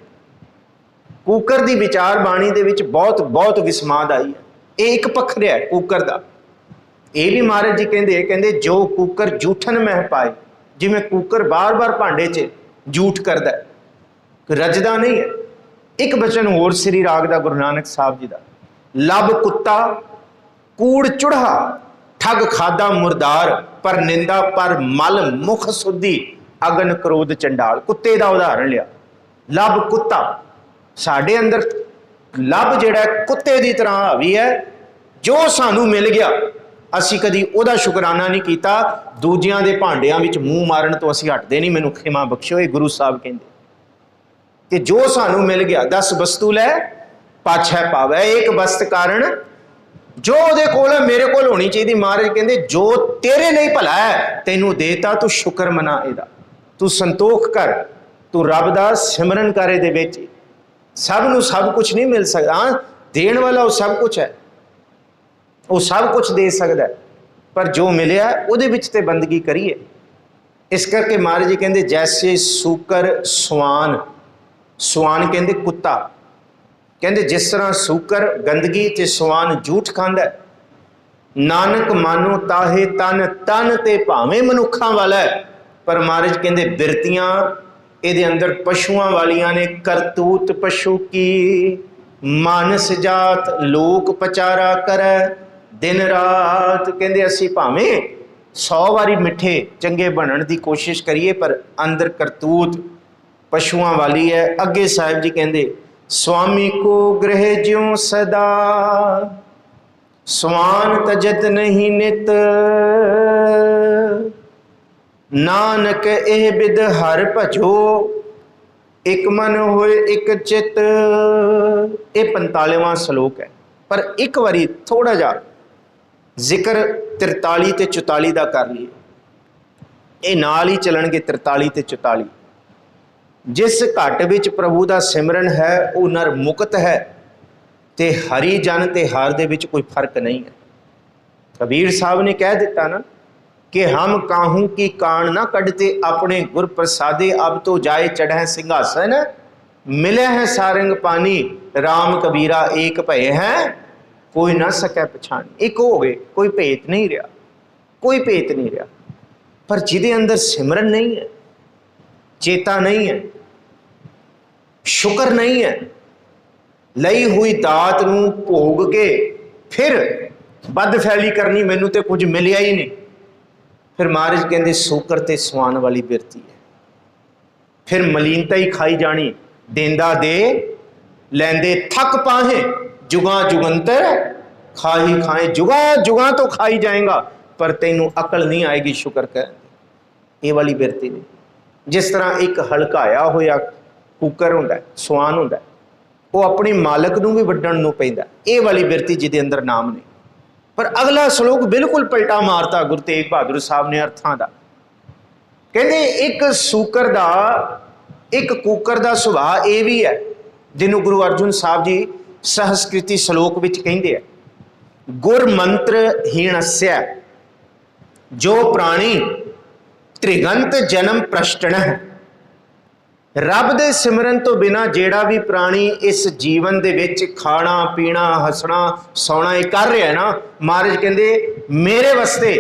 कूकर की विचार बाणी दे विच बहुत बहुत विस्माद आई है। ये एक पखर है कूकर का। ये भी महाराज जी कहते जो कूकर जूठन मह पाए, जिमें कूकर बार बार भांडे च जूठ करदा है, रजदा नहीं है। एक बचन होर श्री राग दा गुरु नानक साहब जी का, लब कुत्ता कूड़ चुढ़ा ठग खादा मुरदार, पर निंदा पर मल मुख सुधी अगन क्रोध चंडाल। कुत्ते का उदाहरण लिया, लब कुत्ता साढ़े अंदर लब जिहड़ा कुत्ते की तरह हावी है। जो सानू मिल गया असी कदी उहदा शुकराना नहीं किया, दूजियां दे भांडियां विच मूँह मारन तो असी हटदे नहीं। मैनू खिमा बख्शो, ये गुरु साहब कहते कि जो सानू मिल गया 10 वस्तु लै पाछै पावै, एक वस्त कारण जो ਉਹਦੇ ਕੋਲ है मेरे कोल होनी चाहिए। महाराज कहते जो तेरे लिए भला है तैनू देता, तू शुक्र मना ਇਹਦਾ, तू संतोख कर, तू रब दा सिमरन कर। ਇਹਦੇ ਵਿੱਚ सब नू सब कुछ नहीं मिल सकता। हाँ, देण वाला वो सब कुछ है, वो सब कुछ दे सकता है, पर जो मिलिया ਉਹਦੇ ਵਿੱਚ ते बंदगी करिए। इस करके महाराज जी कहते जैसे सूकर सवान, सवान कहते कुत्ता, कहते जिस तरह सूकर गंदगी ते सवान झूठ खांदा है, नानक मानो ताहे तन तन ते भावें मनुखा वाला है, पर महाराज कहते बिरतियां ਇਹਦੇ अंदर पशुआं वालियां ने। करतूत पशु की मानस जात लोक पचारा करे दिन रात। कहते असी भावें 100 वारी मिठे चंगे बनने की कोशिश करिए, पर अंदर करतूत पशुआं वाली है। अगे साहिब जी कहते स्वामी को गृह ज्यों सदा स्वान तजत नहीं नित, नानक एह बिद हर भजो एक मन होए एक चित। ये 45वां श्लोक है, पर एक बारी थोड़ा जा जिक्र 43 ते 44 का कर लिए, ये नाल ही चलणगे 43 ते 44। जिस घट विच प्रभु का सिमरन है वो नर मुक्त है, ते हरि जन ते हर दे विच कोई फर्क नहीं है। कबीर साहब ने कह दिता ना कि हम काहू की कान ना कढ़ते अपने गुर प्रसादे, अब तो जाए चढ़े सिंहासन मिले हैं सारंग पानी। राम कबीरा एक भय है कोई ना सके पछान। एक हो गए, कोई भेत नहीं रहा, कोई भेत नहीं रहा। पर जिदे अंदर सिमरन नहीं है, चेता नहीं है, शुक्र नहीं है, लई हुई दात नूं भोग के फिर बदफैली करनी, मैनू तो कुछ मिलिया ही नहीं। फिर महाराज कहते सूकर ते सवान वाली बिरती है। फिर मलीनता ही खाई जानी, देंदा दे लैंदे थक पाहे, जुगा जुगंतर खाही खाए। जुगा जुगा तो खाई जाएगा, पर तेनू अकल नहीं आएगी शुक्र कर। ये वाली बिरती नहीं। जिस तरह एक हलकाया होया कुकर हुंदा, सवान हुंदा, वो अपने मालक नूं भी वड्डण नूं पैंदा। ये वाली बिरती जिहदे अंदर नाम नहीं। पर अगला श्लोक बिल्कुल पलटा मारता गुरु तेग बहादुर साहब ने अर्थां दा। कहते एक सूकर दा एक कूकर दा सुभाव ये भी है, जिन्हों गुरु अर्जुन साहब जी सहस्कृति श्लोक विच कहंदे है, गुर मंत्र हीणस्य जो प्राणी त्रिगंत जन्म प्रश्टन है। रब दे सिमरन तो बिना जेड़ा भी प्राणी इस जीवन दे विच खाना पीना हसना सौना ये कर रहा है ना, महाराज कहते मेरे वास्ते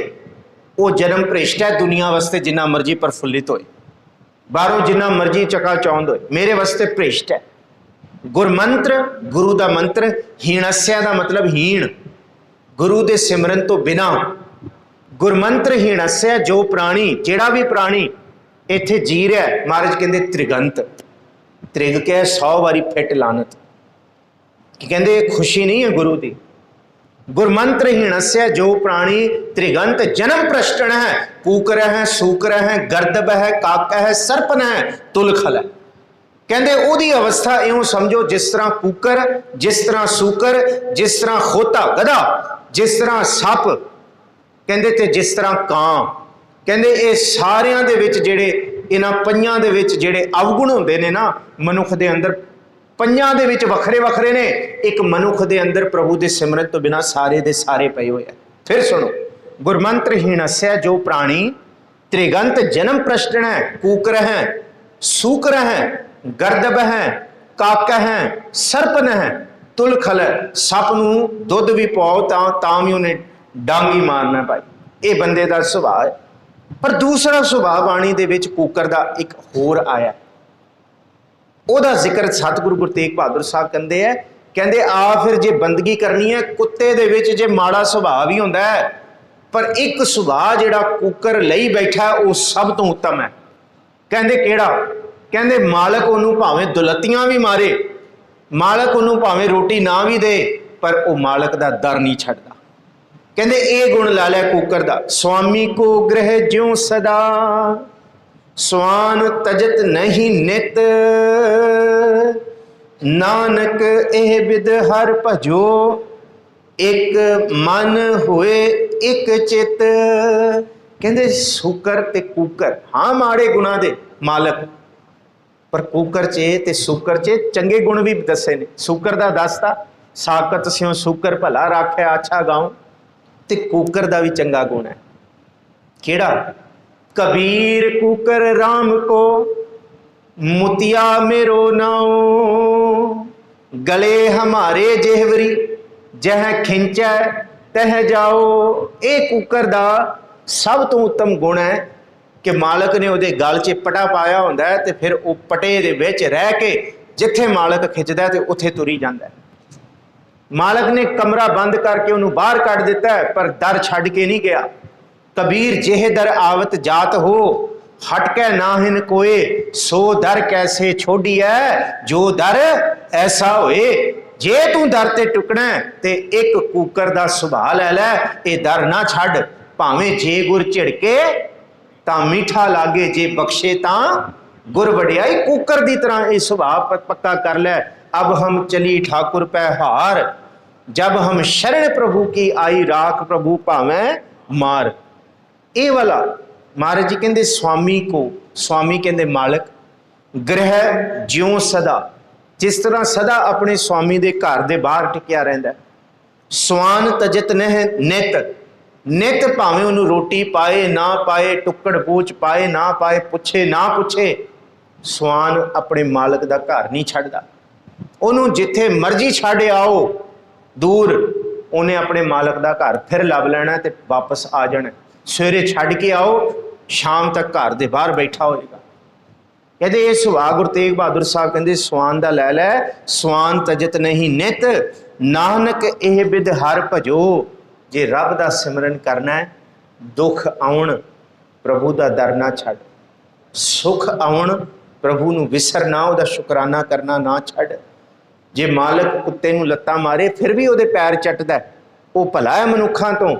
वो जन्म भ्रिष्ट है। दुनिया वास्ते जिन्ना मर्जी प्रफुल्लित होए, बाहरों जिन्ना मर्जी चकाचौंध होए, मेरे वास्ते भ्रिष्ट है। गुरमंत्र गुरु का मंत्र, हीणस्या का मतलब हीण, गुरु दे सिमरन तो बिना। गुरमंत्र हीणस्या जो प्राणी जेड़ा भी प्राणी इत्थे जी रहा है, महाराज कहते त्रिगंत, त्रिग के 100 वारी फिट लानत कि कहते खुशी नहीं है गुरु की। गुरमंत्र हीणस्य जो प्राणी त्रिगंत जन्म प्रश्टन है, कूकर है सूकर है गर्दब है काक है सर्पन है तुलखल है। कहते ओदी अवस्था इउं समझो जिस तरह कूकर, जिस तरह सूकर, जिस तरह खोता गधा, जिस तरह सप, कहते ते जिस तरह कां। कहते ये सारियां दे विच जेड़े इन्हां पंजां दे विच जेड़े अवगुण हुंदे ने ना मनुख दे अंदर, पंजां दे विच वखरे वखरे ने, एक मनुख दे अंदर प्रभु दे सिमरन तो बिना सारे दे सारे पए होए। फिर सुनो, गुरमंत्र हीणस्य जो प्राणी त्रिगंत जन्म प्रश्न है, कूकर है सूकर है गर्दब है काक है सर्पन है तुलखल है। सप नूं दुध भी पाओ तां भी उन्हें डांगी मारना भाई। ये बंदे का सुभाव है। पर दूसरा सुभाव बाणी दे विच कूकर दा एक होर आया, ओदा जिक्र सतगुरु गुरु तेग बहादुर साहब कहंदे है, कहंदे आ फिर जे बंदगी करनी है, कुत्ते दे विच जे माड़ा सुभाव ही हुंदा है, पर एक सुभाव जिहड़ा कूकर लई बैठा वो सब तो उत्तम है। कहंदे केड़ा? कहंदे मालक उन्हों भावें दुलतियां भी मारे, मालक उन्हों भावें रोटी ना भी दे, पर वो मालक दा दर नहीं छड्डदा। कहंदे ये गुण ला लिया कूकर दा, स्वामी को गृह ज्यों सदा स्वान तजत नहीं नित, नानक एह बिद हर भजो एक मन होए एक चित। कहंदे सूकर ते कूकर हाँ माड़े गुणा दे मालक, पर कूकर चे ते सूकर चे चंगे गुण भी दसे ने। सूकर दा दसता साकत स्यों सूकर भला राखे अच्छा गाँव, ते कूकर दा भी चंगा गुण है। केड़ा? कबीर कूकर राम को मुतिया मेरो नाओ, गले हमारे जेहवरी जह खिंचै तह जाओ। ये कुकर दा सब तो उत्तम गुण है कि मालक ने उहदे गल च पटा पाया हुंदा है ते फिर वो पटे दे विच रह के जिथे मालक खिंचदा है ते उत्थे तुरी जांदा है। मालक ने कमरा बंद करके उन्होंने बाहर कढ़ दिता है पर दर छड़ के नहीं गया। कबीर जेह दर आवत जात हो हटकै नाहिन कोए सो दर कैसे छोड़ी है जो दर ऐसा होए। जे तू दर ते टुकना ते एक कूकर दा सुभाव लै लै, ये दर ना छड़। भावें जे गुर झिड़के तां मीठा लागे जे बख्शे तां गुर वडियाई। कूकर दी तरह ये सुभाव पक्का कर लै। अब हम चली ठाकुर पै हार जब हम शरण प्रभु की आई राख प्रभु भावें मार। ये वाला महाराज जी कहते स्वामी को, स्वामी कहते मालक, ग्रह ज्यों सदा, जिस तरह सदा अपने स्वामी दे घर दे बाहर टिकिया रहिंदा। स्वान तजत नह नित, नित भावें उन्होंने रोटी पाए ना पाए, टुक्कड़ पूछ पाए ना पाए, पुछे ना पुछे, स्वान अपने मालक दा घर नहीं छड्डदा। उन्होंने जिथे मर्जी छड्ड आओ दूर, उन्हें अपने मालक दा घर फिर लभ लेना ते वापस आ जाना। सवेरे छड्ड के आओ, शाम तक घर दे बाहर बैठा होएगा। कहते ये सुभाव गुरु तेग बहादुर साहब कहते स्वान दा लै लै, स्वान तजत नहीं नित, नानक एह बिद हर भजो। जे रब दा सिमरन करना है, दुख आउण प्रभु दा दर ना छड्ड, सुख आउण प्रभु नूं विसर ना, उहदा शुकराना करना ना छड्ड। जे मालक कुत्ते नूं लत्तां मारे फिर भी उहदे पैर चटदा, वो भला है मनुखां तो,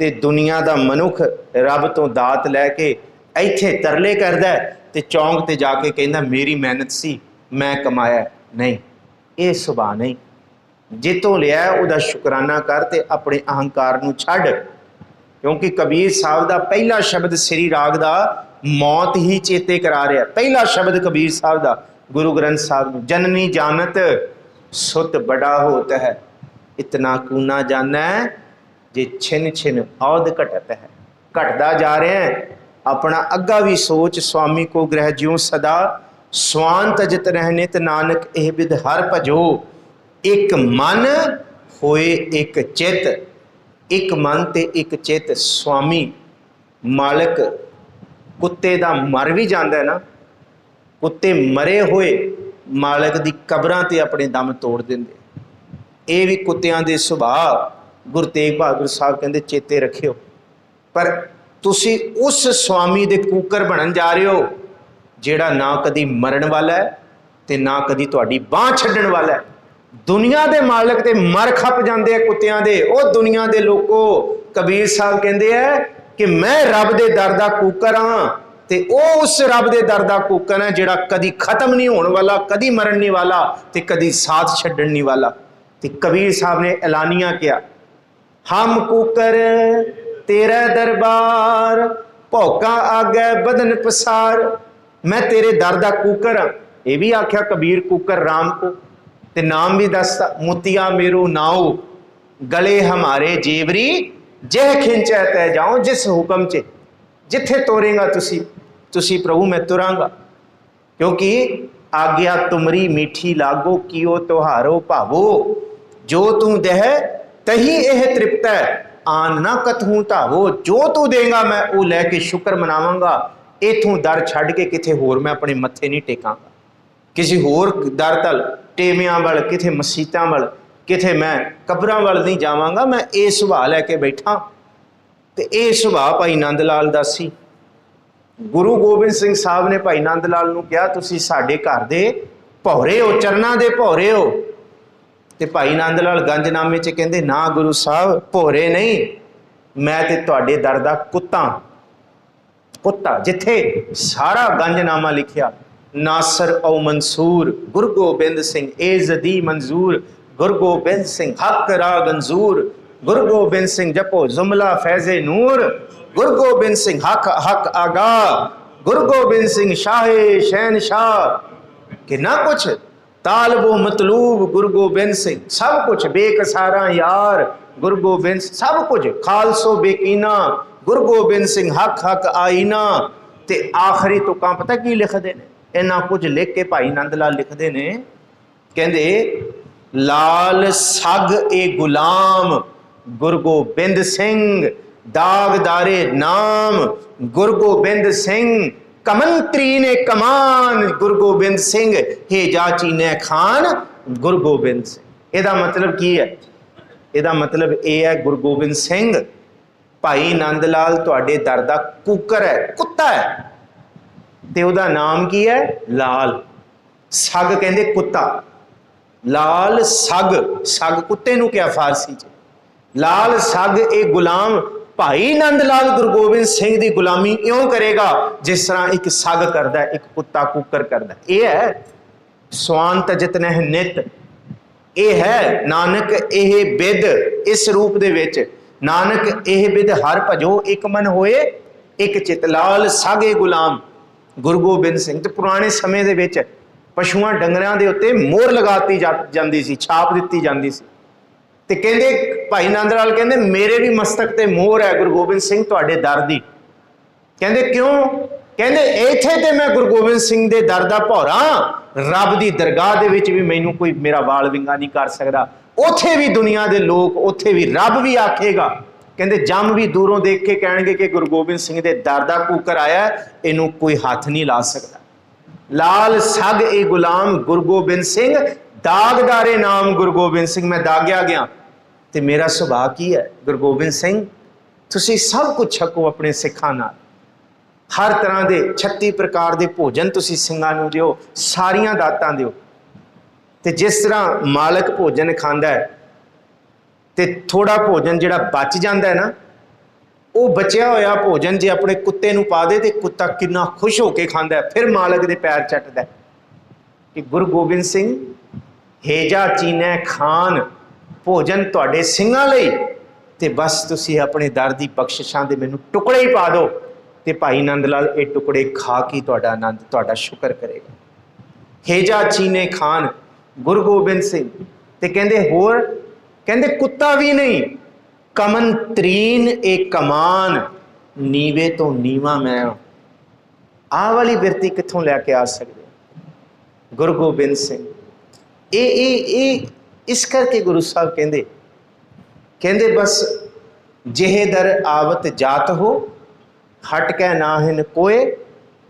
ते दुनिया दा मनुख रब तो दात लैके इत्थे तरले करदा ते चौंक ते जाके कहंदा मेरी मेहनत सी मैं कमाया। नहीं, ये सुभाव नहीं। जितों लिया उहदा शुकराना कर ते अपने अहंकार नूं छड्ड। क्योंकि कबीर साहब दा पहला शब्द श्री राग दा मौत ही चेते करा रहा। पहला शब्द कबीर साहब दा गुरु ग्रंथ साहब नूं, जननी जानत सुत बड़ा होत है, इतना कूना जाना जे छिन छिन औद घटत है। घटदा जा रहे हैं, अपना अग्गा भी सोच। स्वामी को ग्रह ज्यों सदा, स्वान तजत रहने त नानक एह बिद हर भजो। एक मन होए एक चित, एक मन ते एक चित। स्वामी मालक कुत्ते दा मर भी जाता है ना, कुत्ते मरे हुए मालक दी कबरां ते अपने दम तोड़ देंदे। ये भी कुत्तियां दे सुभाव गुरु तेग बहादुर साहब कहते चेते रखियो। पर तुसी उस स्वामी दे कूकर बनन जा रहे हो जेड़ा ना कदी मरण वाला है ते ना कदी तुहाडी बांह छड्डण वाला है। दुनिया दे मालक ते मर खप जाते हैं कुत्तियां दे। ओ दुनिया दे लोको, कबीर साहब कहते हैं कि मैं रब दे दर दा कूकर हाँ, ते ओ उस रब दे दर दा कूकर है जेड़ा कदी खत्म नहीं होने वाला, कदी मरण नहीं वाला ते कदी साथ छड्डण नहीं वाला। ते कबीर साहब ने ऐलानिया किया, हम कूकर तेरा दरबार भौका आगे बदन पसार। मैं तेरे दर दा कूकर हाँ। ये भी आख्या कबीर कूकर राम को, ते नाम भी दसता, मोतिया मेरो नाओ गले हमारे जेवरी जह खिंचै तै जाओ। जिस हुक्म च जिथे तोरेगा तुसी प्रभु मैं तुरांगा। क्योंकि आज्ञा तुमरी मीठी लागो कियो त्योहारो भावो। जो तू दह तही एह तृप्त है आन ना कथूं धावो। जो तू देगा मैं वो लैके शुक्र मनावांगा। इथों दर छड्ड के किथे होर मैं अपने मत्थे नहीं टेकांगा। किसी होर दर तल टेमियां वाल, किथे मसीतां वाल, किथे मैं कबरां वाल नहीं जावांगा। मैं ये सुभाव लैके बैठा। ते ये सुभाव भाई नंद लाल दा सी। गुरु गोबिंद सिंह साहब ने भाई नंद लाल नूं कहा तुसीं साडे घर दे भौरे हो, चरना दे भौरे हो। ते भाई नंद लाल गंजनामे च कहंदे ना गुरु साहब भौरे नहीं, मैं ते तुहाडे दर दा कुत्ता। कुत्ता जिथे सारा गंजनामा लिखिया नासर औ मंसूर गुरु गोबिंद सिंह ए जदी मंजूर, गुरु गोबिंद सिंह हक रा गंजूर, गुरु गोबिंद सिंह जपो जुमला फैज़े नूर, गुरु गोबिंद सिंह हक हक आगा, गुरु गोबिंद सिंह शाहे शहनशाह। कि ना कुछ तालबो मतलूब गुरु गोबिंद सिंह, सब कुछ बेकसारा यार गुरु गोबिंद, सब कुछ खालसो बेकीना गुरु गोबिंद सिंह हक हक आईना। ते आखिरी तुकां पता की लिखते हैं, इन्ना कुछ लिख के भाई नंद लाल लिखते हैं, कहते लाल सग ए गुलाम गुरु गोबिंद सिंह, दागदारे नाम गुरु गोबिंद सिंह, कमंत्री ने कमान गुरु गोबिंद सिंह, हेजा चीने खान गुरु गोबिंद सिंह। इहदा मतलब की है? इहदा मतलब यह है गुरु गोबिंद सिंह भाई नंद लाल तुहाडे दर दा कुकर है, कुत्ता है, ते उहदा नाम की है? लाल। सग कहंदे कुत्ता, लाल सग, सग कुत्ते नूं क्या फारसी च। लाल सग ए गुलाम भाई नंद लाल गुरु गोबिंद सिंह की गुलामी इउं करेगा जिस तरह एक सग करदा है, एक कुत्ता कुकर करदा है। यह है स्वान तजत नह नित, यह है नानक एह बिद, इस रूप दे विच नानक एह बिद हर भजो एक मन होए एक चित। लाल सग ए गुलाम गुरु गोबिंद सिंह। ते पुराने समय दे विच पशुआं डंगरां दे उत्ते मोहर लगाती जाती सी, छाप दी जाती सी। ते कहंदे भाई नंद लाल कहंदे मेरे भी मस्तक ते मोहर है गुरु गोबिंद सिंह तुहाडे दर दी। कहंदे क्यों? कहंदे इत्थे ते मैं गुरु गोबिंद सिंह दे दर दा भौरा, रब दी दरगाह दे विच भी मैनूं कोई मेरा वाल विंगा नहीं कर सकदा। उत्थे भी दुनिया दे लोग, उत्थे भी रब भी आखेगा, कहंदे जम भी दूरों देख के कहणगे कि गुरु गोबिंद सिंह दे दर दा कूकर आया, इनू कोई हाथ नहीं ला सकता। लाल सग ए गुलाम गुरु गोबिंद सिंह, दागदारे नाम गुरु गोबिंद सिंह। मैं दागया गया ते मेरा सुभाव की है? गुरु गोबिंद सिंह तुसी सब कुछ छको अपने सिखां नाल, हर तरह के 36 प्रकार के भोजन तुसी सिंघां नूं दिओ, सारियां दातां दिओ। ते जिस तरह मालक भोजन खांदा है ते थोड़ा भोजन जिहड़ा बच जाता है ना, वो बचिया होया भोजन जे अपने कुत्ते नूं पा दे ते कुत्ता कितना खुश होकर खांदा है, फिर मालक दे पैर चटदा है। कि गुरु गोबिंद सिंह हेजा चीने खान, भोजन तुहाडे सिंघां लई, ते बस तुसी अपने दर दी बख्शिशां दे मैनूं टुकड़े ही पा दो, ते भाई नंद लाल ये टुकड़े खा के तुहाडा आनंद तुहाडा शुक्र करेगा। हेजा चीने खान गुरु गोबिंद सिंह। ते कहंदे होर, कहंदे कुत्ता भी नहीं, कमन तरीन ए कमान, नीवे तो नीवा मैं। आह वाली बिरती कित्थों लैके आ सकदे गुरु गोबिंद सिंह? ए इस करके गुरु साहब कहंदे, कहंदे बस जेहे दर आवत जात हो, हट कै नाहिन कोय,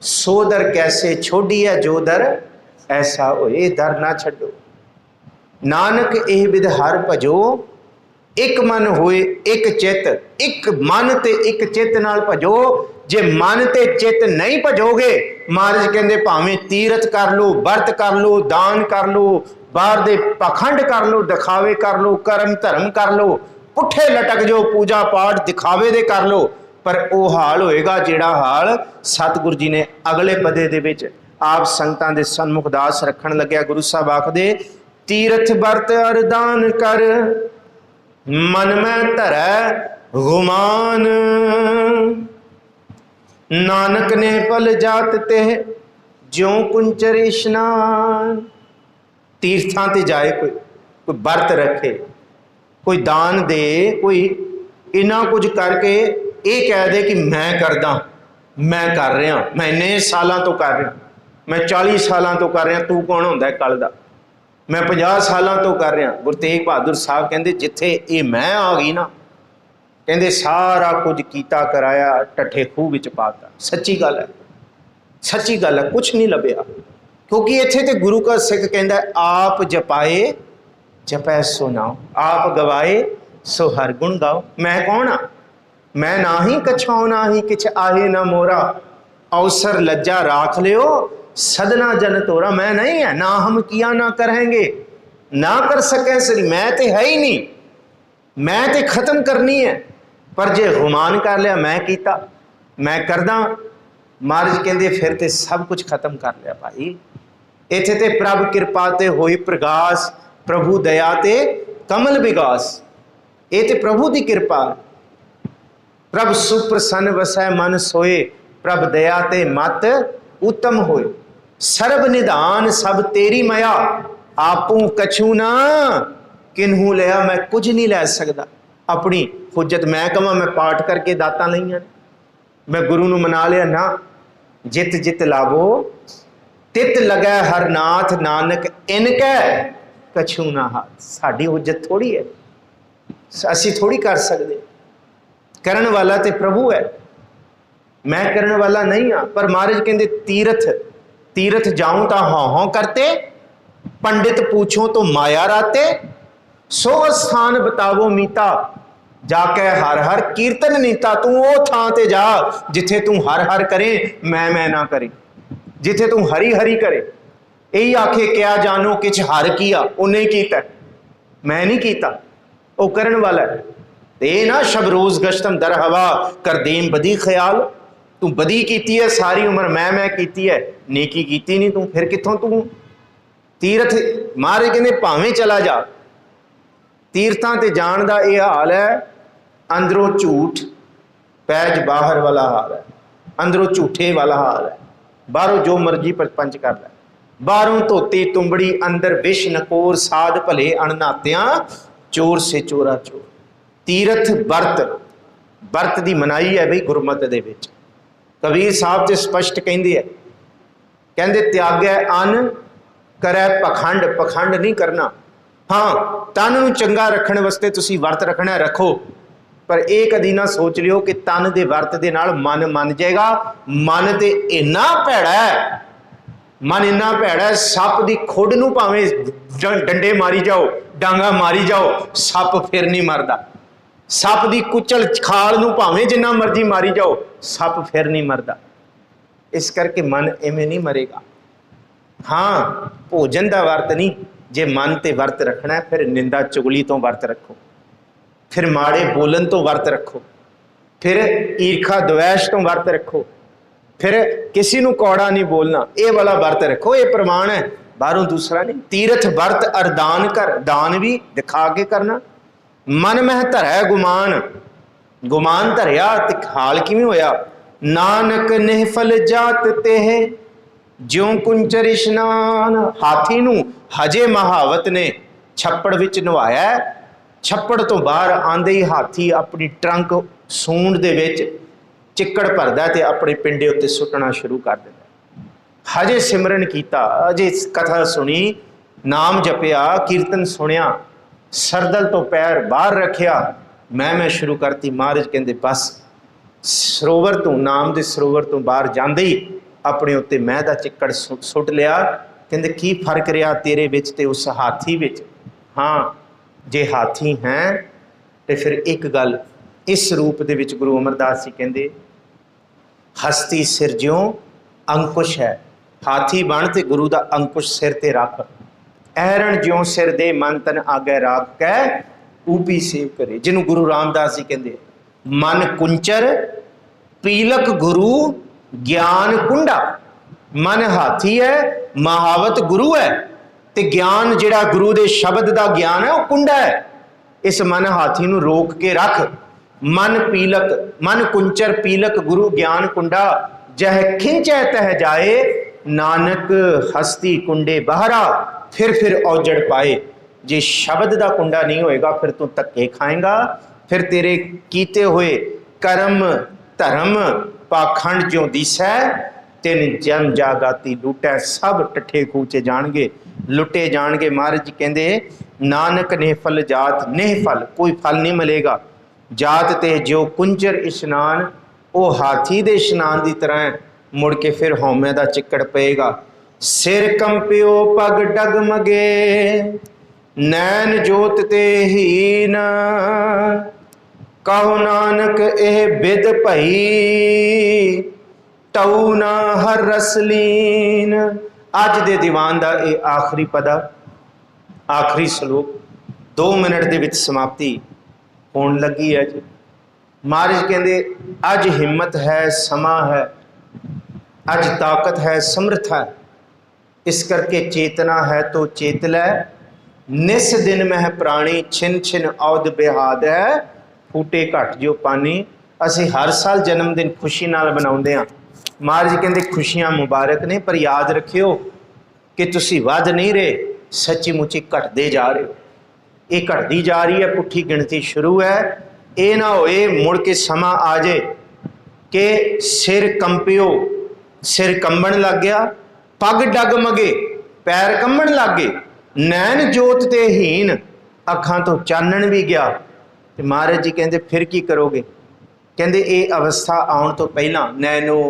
सो दर कैसे छोड़ी है जो दर ऐसा हो। ये दर ना छड्डो। नानक एह विद हर भजो, एक मन होए एक चित, एक मन ते एक चित नाल भजो। जे मन ते चित नहीं भजोगे, महाराज कहंदे भावें तीरथ कर लो, वर्त कर लो, दान कर लो, बाहर दे पखंड कर लो, दिखावे कर लो, कर्म धर्म कर लो, पुठे लटक जो, पूजा पाठ दिखावे दे कर लो, पर वो हाल होएगा जिहड़ा हाल सतगुरु जी ने अगले पदे दे विच आप संगतां दे सन्मुख दास रखण लग्या। गुरु साहब आखदे, तीरथ वर्त अरदान कर, मन में धरै गुमान, नानक ने पल जात ते ज्यों कुंचर इशनान। तीर्थां ते जाए कोई वर्त रखे, कोई दान दे, कोई इना कुछ करके ये कह दे कि मैं करदा, मैं कर रहा, मैं इन्ने सालों तो कर रहा, मैं 40 सालों तो कर रहा, तू कौन होंदा कल दा, मैं 50 सालों तो कर रहा। गुरु तेग बहादुर साहब कहते जिथे ये मैं आ गई ना, कहते सारा कुछ कीता कराया टठे खूह विच पाता। सच्ची गल है, सच्ची गल है, कुछ नहीं लभ्या। क्योंकि इत्थे ते गुरु का सिख कहता आप जपाए जपै सो नाओ, आप गवाए सो हर गुण गाओ। मैं कौन हाँ? मैं ना ही कछाओ ना ही किछ आहे ना मोरा, अवसर लज्जा राख लियो सदना जन तोरा। मैं नहीं है, ना हम किया ना करेंगे, ना कर सके सरी, मैं तो है ही नहीं, मैं तो खत्म करनी है। पर जे गुमान कर लिया मैं कीता, मैं करदा, महाराज कहते फिर तो सब कुछ खत्म कर लिया भाई। इत्थे ते प्रभ कृपा ते होई प्रगास, प्रभु दया ते कमल विगास। ये तो प्रभु की कृपा। प्रभ सुप्रसन्न वसै मन सोए, प्रभ दया ते मत उत्तम होए। सर्व निधान सब तेरी मया, आपू कछू ना किन्हू लिया। मैं कुछ नहीं लै सकता अपनी हुज्जत। मैं कहां मैं पाठ करके दाता लईयां, मैं गुरु नूं मना लिया ना। जित जित लावो तित लगै हर नाथ, नानक इनकै कछु ना हाथ। साडी हुज्जत थोड़ी है, असी थोड़ी कर सकते। करन वाला तो प्रभु है, मैं करन वाला नहीं हाँ। पर महाराज कहते तीरथ तीरथ जाऊं तो हौ करते, पंडित पूछो तो माया राते, सो स्थान बतावो मीता, जाके हर हर कीर्तन नीता। तू वो थां ते जा जिथे तू हर हर करे, मैं ना करे, जिथे तू हरी हरी करे। यही आखे क्या जानो किछ हर किया, उन्हें कीता, मैं नहीं कीता, वो करन वाला है। ते ना शबरोज गश्तम दर हवा, कर देम बदी ख्याल। तू बदी कीती है सारी उम्र, मैं कीती है, नेकी कीती नहीं तू, फिर कितों तू तीरथ। महाराज कहते भावें चला जा, तीर्थां ते जाण दा यह हाल है, अंदरों झूठ पैज बाहर वाला हाल है, अंदरों झूठे वाला हाल है। बाहरों जो मर्जी परपंच कर लै, बाहरों धोती तुंबड़ी, अंदर विष नकोर, साध भले अणनात्या, चोर से चोरा चोर। तीरथ बरत दी मनाई है बई गुरमत दे विच। कबीर साहब ते स्पष्ट कहंदे है, कहंदे त्यागै अन करै पखंड, पखंड नहीं करना। हाँ, तन नूं चंगा रखने वास्ते तुसी वर्त रखना रखो, पर एक कदी ना सोच लियो कि तन दे वर्त दे नाल मन मन जाएगा। मन ते इन्ना भैड़ा है, मन इन्ना भैड़ा है, सप दी खुड नूं भावें डंडे मारी जाओ, डांगा मारी जाओ, सप फिर नहीं मरदा। सप दी कुचल खाल नूं भावें जिन्ना मर्जी मारी जाओ, सप फिर नहीं मरदा। इस करके मन इवें नहीं मरेगा। हाँ, भोजन का वर्त नहीं, जे मन ते वर्त रखना है, फिर निंदा चुगली तो वर्त रखो, फिर माड़े बोलन तो वर्त रखो, फिर ईर्खा द्वेष तो वर्त रखो, फिर किसी नूं कौड़ा नहीं बोलना, ये वाला वर्त रखो। ये प्रमाण है, बाहरों दूसरा नहीं। तीरथ वर्त अर दान कर, दान भी दिखा के करना। मन मह धरै गुमान, गुमान धरिया ते हाल किवें होया। नानक निहफल जात तेह, ज्यों कुंचर इशनान। हाथी नूं हजे महावत ने छप्पड़ विच नवाया, छप्पड़ तो बाहर आंदे ही हाथी अपनी ट्रंक सूंड दे विच चिक्कड़ भरदा ते अपने पिंडे उत्ते सुट्टना शुरू कर दिंदा। हजे सिमरन कीता, अजे कथा सुनी, नाम जपिया, कीर्तन सुनिया, सरदल तो पैर बाहर रखिया, मैं शुरू करती। महाराज कहंदे बस सरोवर तो, नाम दे सरोवर तो बाहर जांदे ही अपने उत्ते मैं दा चिक्कड़ सुट लिया। कहंदे की फर्क रहा तेरे विच ते उस हाथी विच। हाँ, जे हाथी हैं तो फिर एक गल इस रूप दे विच गुरु अमरदास जी कहंदे, हस्ती सिर ज्यों अंकुश है। हाथी बन ते गुरु दा अंकुश सिर ते रख, ऐरण ज्यों सिर दे मन तन आगे राख कै ऊपी सेव करे। जिन्हों गुरु रामदास जी कहते मन कुंचर पीलक गुरु ज्ञान कुंडा। मन हाथी है, महावत गुरु है, ते ज्ञान जिहड़ा गुरु दे शब्द दा ज्ञान है वह कुंडा है। इस मन हाथी नूं रोक के रख। मन पीलक, मन कुंचर पीलक गुरु ज्ञान कुंडा, जह खिंचै तह जाए, नानक हस्ती कुंडे बहरा, फिर औजड़ पाए। जे शब्द का कुंडा नहीं होएगा फिर तू धक्के खाएगा, फिर तेरे कीते हुए कर्म धर्म पाखंड जो दिसै, तेन जन जागाती लुटै, सब टठे खूचे जाणगे, लुटे जाणगे। महाराज जी कहते नानक निहफल जात, निहफल कोई फल नहीं मिलेगा। जात ते जो कुंजर इशनान, वो हाथी दे इशनान की तरह मुड़ के फिर हौमे का चिक्कड़ पेगा। सिर कंपियो पग डगमगे, नैन जोत ते हीन, कहो नानक एह बिद भई, तऊ ना हर रसलीन। अज दे दीवान का यह आखिरी पदा, आखिरी सलोक 2 मिनट के समाप्ति होने लगी है जी। महाराज कहते अज हिम्मत है, समा है, अज ताकत है, समर्थ है, इस करके चेतना है तो चेत लै। निस दिन मह प्राणी, छिन छिन औद बेहाद है, फूटे घट जो पानी। असी हर साल जन्मदिन खुशी नाल मनाउंदे हां। महाराज कहते खुशियां मुबारक ने, पर याद रखियो कि तुसी वध नहीं रहे, सच्ची मुची घटते जा रहे हो। ये घटती जा रही है, पुठी गिणती शुरू है। ये ना होए मुड़ के समा आ जाए कि सिर कंपियो, सिर कंबन लग गया, पग डगमगे पैर कंबन लग गए, नैन जोत ते हीन, अखां तो चानण भी गया। ते महाराज जी कहते फिर की करोगे? कहते ये अवस्था आउण तो पहला नैनो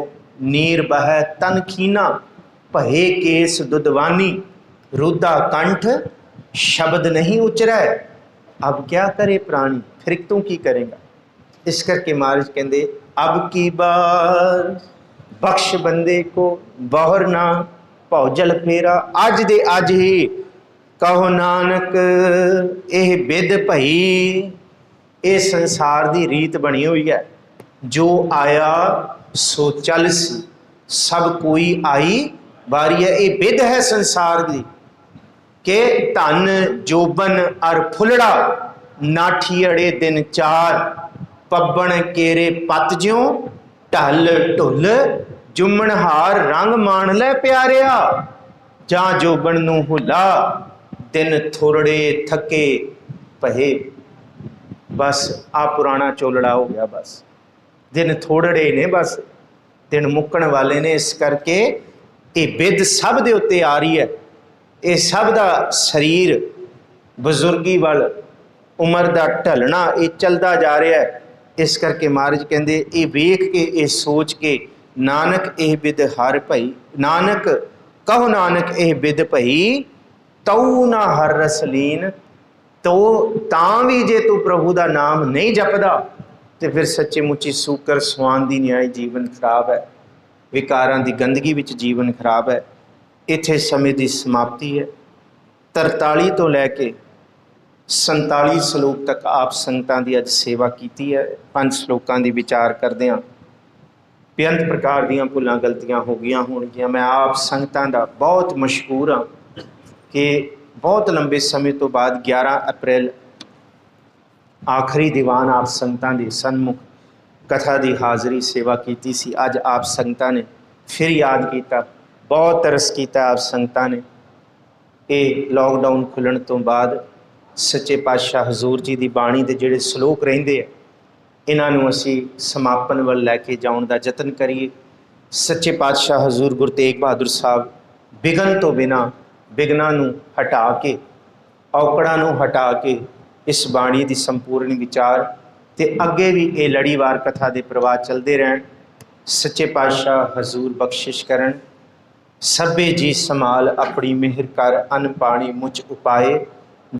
नीर बहै तन खीना, भये केस दुधवानी, रुदा कंठ शब्द नहीं उचरै। अब क्या करे प्राणी, फिर तू की करेगा? इस करके महाराज कहते अब की बार बख्श बंदे को बहुर ना भौजल फेरा। अज दे अज ही कहो नानक यह बिद भई। ये संसार की रीत बनी हुई है, जो आया सो चल सी, सब कोई आई बारी है। ये बिद है संसार की के धन जोबन अर फुलड़ा, नाठी अड़े दिन चार, पब्बन केरे पत ज्यों, ढल ढुल जुमन हार रंग मान लै प्यारिया। जा जोबन नूं हुला, दिन थोड़े थके भये। बस आ पुराना चोलड़ा हो गया, बस दिन थोड़े ने, बस दिन मुक्कण वाले ने। इस करके ये बिद सब दे उत्ते आ रही है। ये सब का शरीर बजुर्गी वाल, उम्र का ढलना, ये चलता जा रहा है। इस करके महाराज कहते ये वेख के, ये सोच के, नानक यह बिद हर भई। नानक कहो नानक यह बिद भई, तऊ ना हर रस लीन। तो तां भी जे तू प्रभु का नाम नहीं जपदा, तो फिर सच्चे मुच्ची सूकर स्वान दी न्याय जीवन खराब है, विकारां दी गंदगी विच जीवन खराब है। इत्थे समय की समाप्ति है। 43 तो लैके 47 श्लोक तक आप संगतां दी अज सेवा की है। 5 श्लोकां दी विचार करदे हां। बेअंत प्रकार दीयां भुलां गलतियां हो गई होणगियां। मैं आप संगतां दा बहुत मशहूर हाँ कि बहुत लंबे समय तो बाद 11 अप्रैल आखिरी दीवान आप संगतां दे सन्मुख कथा की हाज़री सेवा की सी। अज आप संगतां ने फिर याद किया, बहुत तरस किया आप संगतां ने। ये लॉकडाउन खुलण तो बाद सच्चे पातशाह हजूर जी की बाणी के जिहड़े श्लोक रहिंदे है, इन्हां असी समापन वाल लैके जाउण दा यतन करिए। सच्चे पातशाह हजूर गुरु तेग बहादुर साहब विघन तो बिना विघनां नूं हटा के, औकड़ां नूं हटा के इस बाणी की संपूर्ण विचार ते अगे भी ये लड़ीवार कथा के प्रवाह चलते रहन। सच्चे पातशाह हजूर बख्शिश करन। सभे जी संभाल अपनी मेहर कर, अन्न पानी मुझ उपाए।